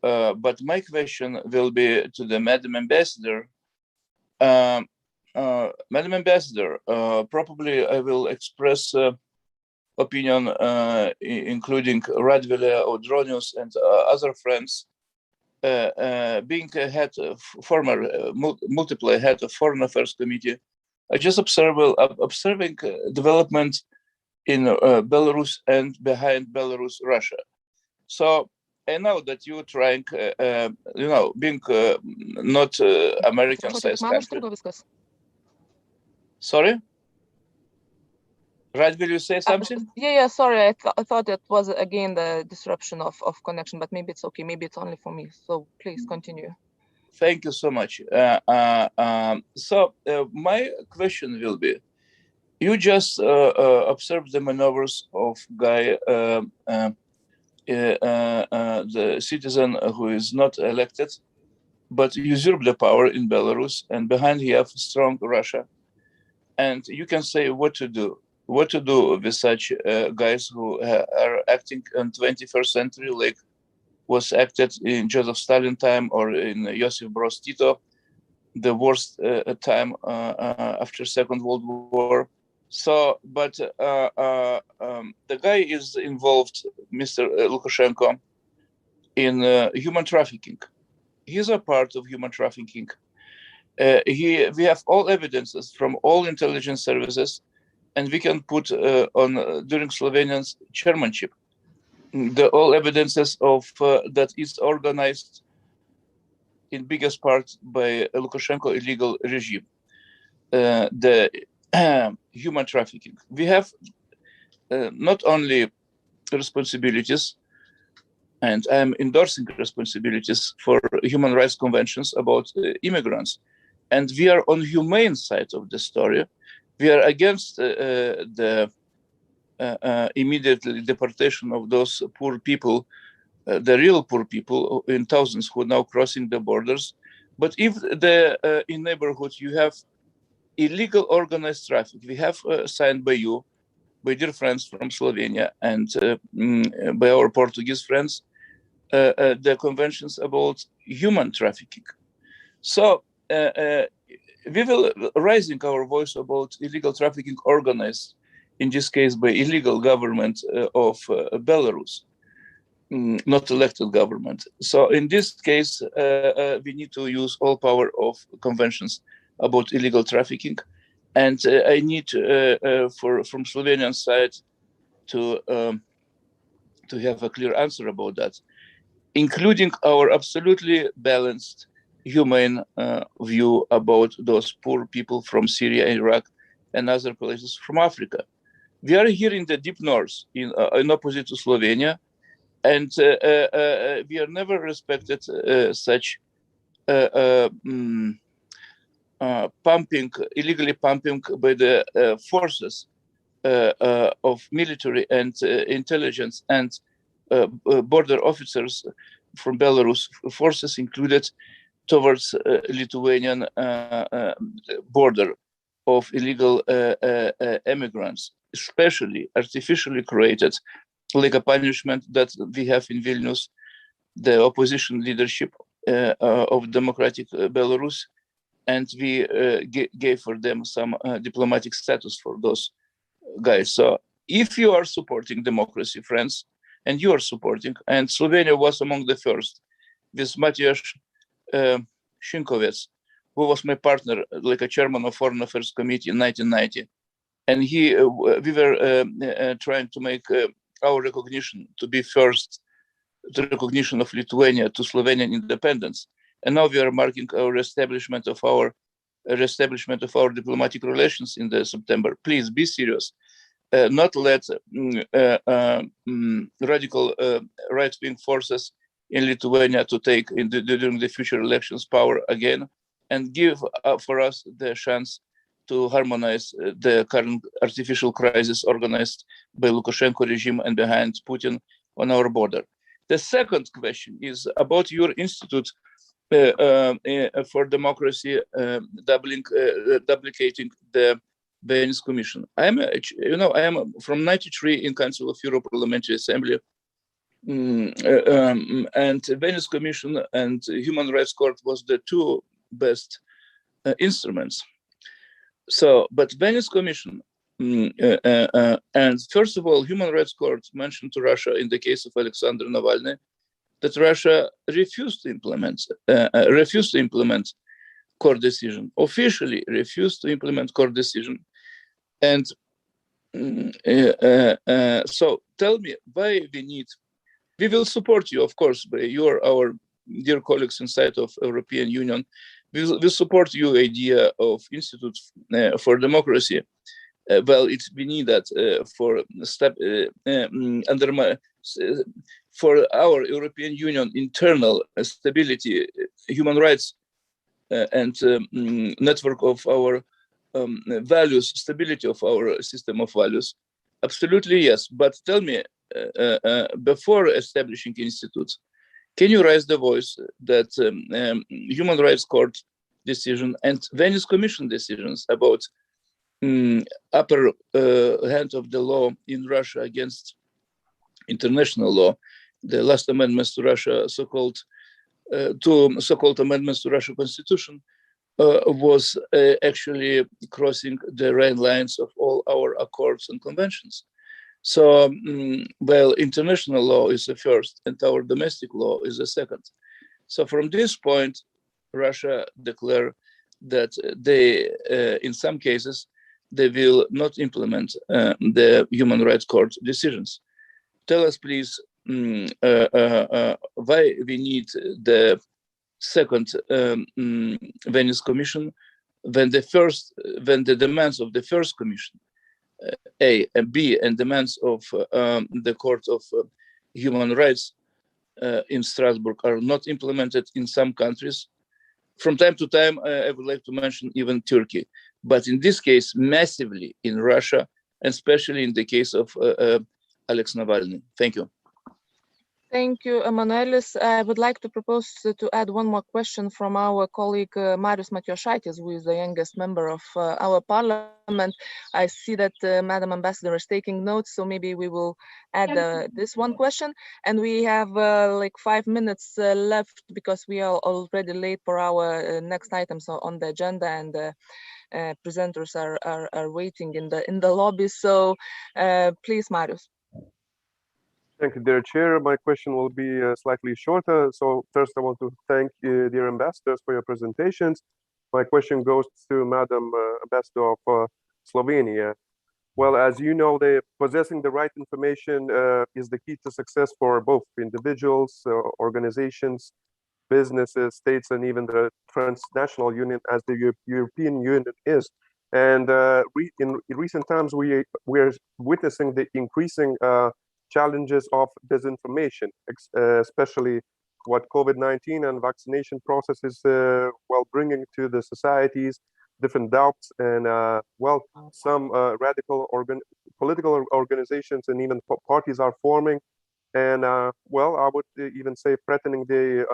But my question will be to the Madam Ambassador. Madam Ambassador, probably I will express opinion, including Radvile, Audronius, and other friends, being a head of multiple head of Foreign Affairs Committee. I just observing development in Belarus and behind Belarus, Russia. So I know that you're trying, you know, being not American-sized country. Sorry? Right, will you say something? Yeah, sorry. I thought it was again the disruption of connection, but maybe it's okay. Maybe it's only for me. So please continue. Thank you so much. My question will be, you just observed the maneuvers of guy, the citizen who is not elected, but usurped the power in Belarus, and behind he have strong Russia. And you can say what to do with such guys who are acting in 21st century, like was acted in Joseph Stalin time or in Josip Broz Tito, the worst time after Second World War. So, but the guy is involved, Mr. Lukashenko, in human trafficking. He's a part of human trafficking. We have all evidences from all intelligence services, and we can put on during Slovenia's chairmanship all evidences of that is organized in biggest part by Lukashenko illegal regime. The human trafficking. We have not only responsibilities, and I'm endorsing responsibilities for human rights conventions about immigrants. And we are on humane side of the story. We are against the immediate deportation of those poor people the real poor people in thousands who are now crossing the borders. But if in neighborhoods you have illegal organized traffic, we have signed by you, by dear friends from Slovenia, and by our Portuguese friends, the conventions about human trafficking. So we will raising our voice about illegal trafficking organized, in this case by illegal government of Belarus, not elected government. So in this case, we need to use all power of conventions about illegal trafficking. And I need from Slovenian side to have a clear answer about that, including our absolutely balanced, humane view about those poor people from Syria, Iraq, and other places from Africa. We are here in the deep north, in opposite to Slovenia, and we are never respected such illegally pumping by the forces of military and intelligence and border officers from Belarus, forces included towards Lithuanian border of illegal immigrants, especially artificially created, like a punishment that we have in Vilnius, the opposition leadership of democratic Belarus, and we gave for them some diplomatic status for those guys. So if you are supporting democracy, friends, and you are supporting, and Slovenia was among the first, with Matjaž Šinkovec, who was my partner, like a chairman of Foreign Affairs Committee in 1990. And we were trying to make our recognition to be first, the recognition of Lithuania to Slovenian independence. And now we are marking our establishment of our diplomatic relations in the September. Please be serious. Not let radical right-wing forces in Lithuania to take during the future elections power again, and give for us the chance to harmonize the current artificial crisis organized by Lukashenko regime and behind Putin on our border. The second question is about your institute for democracy, duplicating the Venice Commission. I am from '93 in Council of Europe Parliamentary Assembly, and Venice Commission and Human Rights Court was the two best instruments. So, but Venice Commission, and first of all, Human Rights Court mentioned to Russia in the case of Alexander Navalny that Russia refused to implement court decision, officially refused to implement court decision. And so tell me why we will support you, of course, but you are our dear colleagues inside of European Union. We support your idea of Institute for Democracy. We need that for our European Union internal stability, human rights, and network of our values, stability of our system of values. Absolutely, yes. But tell me, before establishing institutes, can you raise the voice that Human Rights Court decision and Venice Commission decisions about upper hand of the law in Russia against international law, the last amendments to Russia, so-called amendments to Russia Constitution, was actually crossing the red lines of all our accords and conventions. So, international law is the first, and our domestic law is the second. So, from this point, Russia declared that they, in some cases, they will not implement the Human Rights Court decisions. Tell us, please, why we need the second Venice Commission when the demands of the first Commission, A and B, and demands of the Court of Human Rights in Strasbourg are not implemented in some countries. From time to time, I would like to mention even Turkey, but in this case, massively in Russia, and especially in the case of Alex Navalny. Thank you. Thank you, Emanuelis. I would like to propose to add one more question from our colleague Marius Matjošaitis, who is the youngest member of our parliament. I see that Madam Ambassador is taking notes, so maybe we will add this one question. And we have like 5 minutes left because we are already late for our next items on the agenda, and presenters are waiting in the lobby. So please, Marius. Thank you, dear Chair. My question will be slightly shorter. So first, I want to thank dear ambassadors for your presentations. My question goes to Madam Ambassador of Slovenia. Well, as you know, possessing the right information is the key to success for both individuals, organizations, businesses, states, and even the transnational union, as the European Union is. And in recent times, we are witnessing the increasing challenges of disinformation, especially what COVID-19 and vaccination processes bringing to the societies, different doubts, and some radical political organizations and even parties are forming, and I would even say threatening the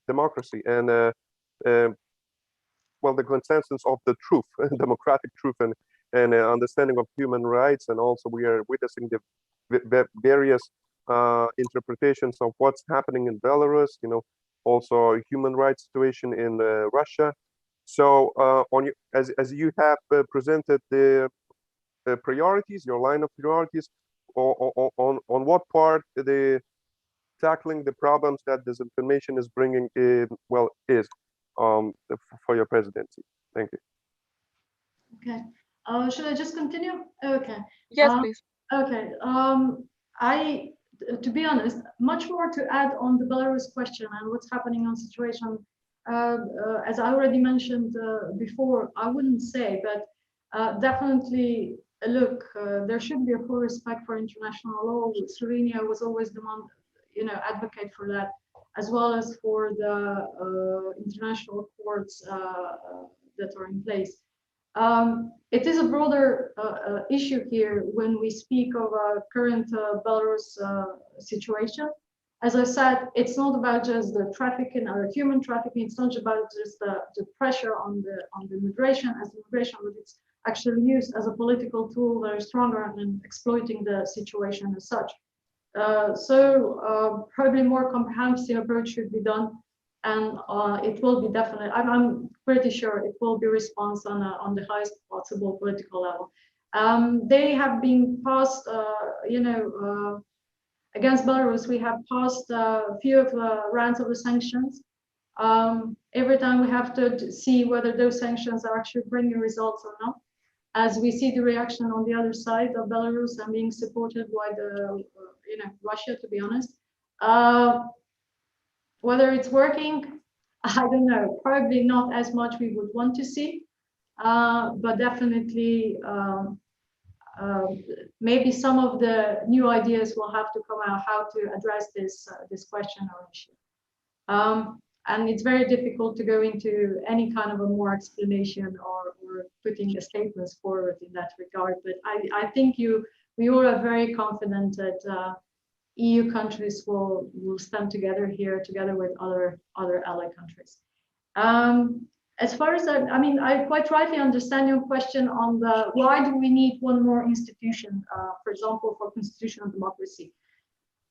democracy and the consensus of the truth, democratic truth, and understanding of human rights. And also we are witnessing the various interpretations of what's happening in Belarus, also human rights situation in Russia. So as you have presented the priorities, your line of priorities, on what part the tackling the problems that disinformation is bringing in, is for your presidency. Thank you. Okay. Should I just continue? Okay. Yes, please. Okay. To be honest, much more to add on the Belarus question and what's happening on situation. As I already mentioned before, I wouldn't say, but definitely, look, there should be a full respect for international law. Slovenia was always the one, advocate for that, as well as for the international courts that are in place. It is a broader issue here when we speak of current Belarus situation. As I said, it's not about just the trafficking or human trafficking. It's not about just the pressure on the migration as immigration, but it's actually used as a political tool very stronger and exploiting the situation as such. So probably more comprehensive approach should be done, and it will be definitely. I'm pretty sure it will be response on the highest possible political level. They have been passed, against Belarus. We have passed a few of the rounds of the sanctions. Every time we have to see whether those sanctions are actually bringing results or not. As we see the reaction on the other side of Belarus and being supported by the, Russia, to be honest. Whether it's working, I don't know. Probably not as much we would want to see, but definitely maybe some of the new ideas will have to come out how to address this question or issue. And it's very difficult to go into any kind of a more explanation or putting the statements forward in that regard. But I think we all are very confident that EU countries will stand together here, together with other ally countries. As far as I quite rightly understand your question on the why do we need one more institution, for example, for constitutional democracy.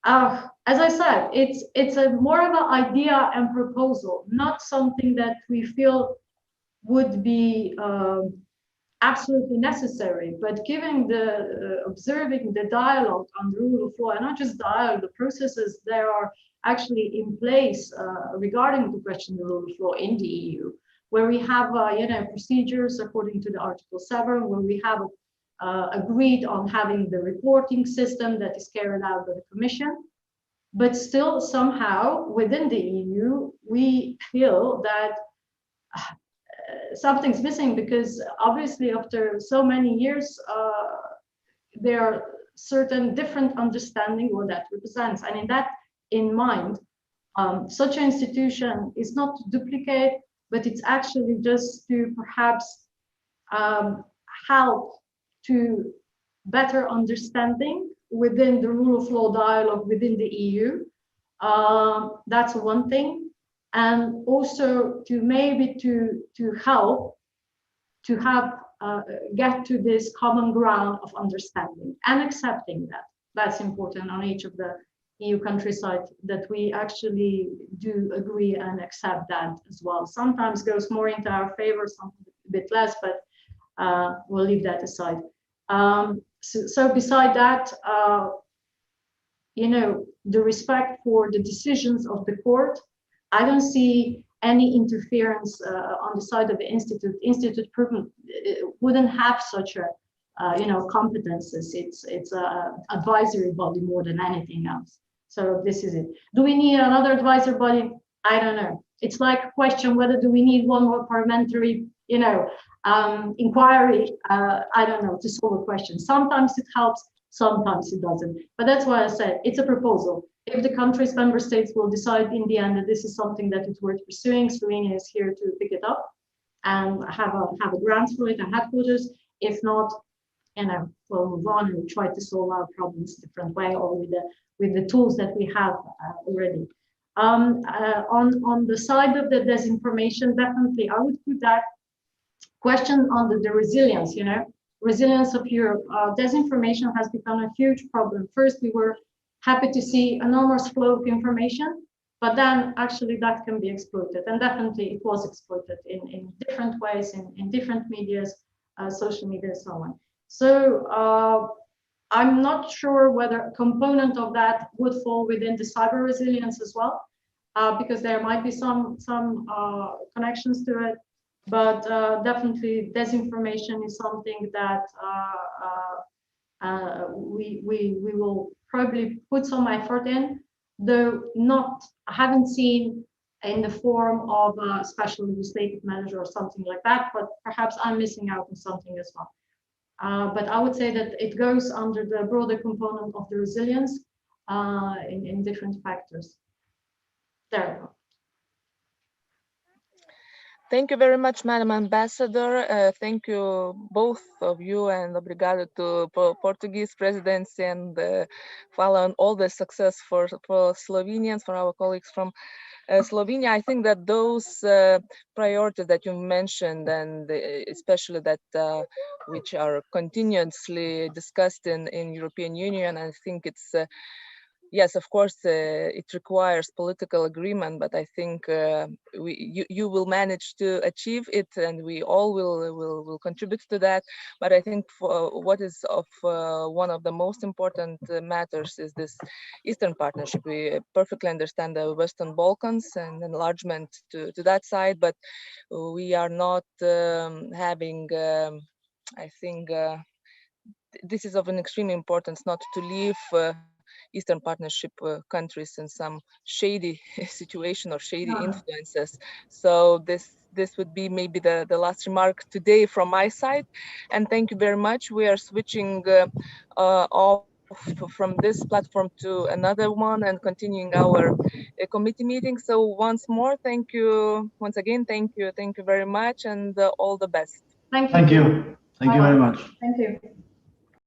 As I said, it's a more of an idea and proposal, not something that we feel would be absolutely necessary. But given the observing the dialogue on the rule of law, and not just dialogue, the processes that are actually in place regarding the question of the rule of law in the EU, where we have procedures according to the Article 7, where we have agreed on having the reporting system that is carried out by the Commission. But still, somehow, within the EU, we feel that something's missing, because obviously after so many years, there are certain different understanding what that represents. And in mind, such an institution is not to duplicate, but it's actually just to perhaps help to better understanding within the rule of law dialogue within the EU, That's one thing. And also to maybe to help to have get to this common ground of understanding and accepting that. That's important on each of the EU countryside, that we actually do agree and accept that as well. Sometimes goes more into our favor, sometimes a bit less, but we'll leave that aside. So beside that, you know, the respect for the decisions of the court, I don't see any interference on the side of the institute. Institute wouldn't have such a you know, competences. It's a advisory body more than anything else. So this is it. Do we need another advisory body? I don't know. It's like a question whether do we need one more parliamentary, you know, inquiry. I don't know, to solve a question. Sometimes it helps, sometimes it doesn't. But that's why I said it's a proposal. If the country's member states will decide in the end that this is something that is worth pursuing, Slovenia is here to pick it up and have a grant for it and headquarters. If not, you know, we'll move on and try to solve our problems a different way or with the tools that we have already. On the side of the disinformation, definitely I would put that question on the resilience, you know, resilience of Europe. Disinformation has become a huge problem. First, we were happy to see enormous flow of information, but then actually that can be exploited, and definitely it was exploited in different ways, in different medias, social media and so on. So I'm not sure whether a component of that would fall within the cyber resilience as well, because there might be some connections to it, but definitely disinformation is something that we will probably put some effort in, though I haven't seen in the form of a special legislative measure or something like that, but perhaps I'm missing out on something as well. But I would say that it goes under the broader component of the resilience in different factors. There we go. Thank you very much, Madam Ambassador. Thank you, both of you, and obrigado to Portuguese presidency, and follow all the success for Slovenians, for our colleagues from Slovenia. I think that those priorities that you mentioned, and especially that which are continuously discussed in European Union, I think it's yes, of course, it requires political agreement, but I think you will manage to achieve it, and we all will contribute to that. But I think for what is of one of the most important matters is this Eastern Partnership. We perfectly understand the Western Balkans and enlargement to that side, but we are not having, I think, this is of an extreme importance not to leave Eastern Partnership countries in some shady situation or shady influences. So this would be maybe the last remark today from my side. And thank you very much. We are switching off from this platform to another one and continuing our committee meeting. So once more, thank you. Once again, thank you very much, and all the best. Thank you. Thank you. Thank you very much. Thank you.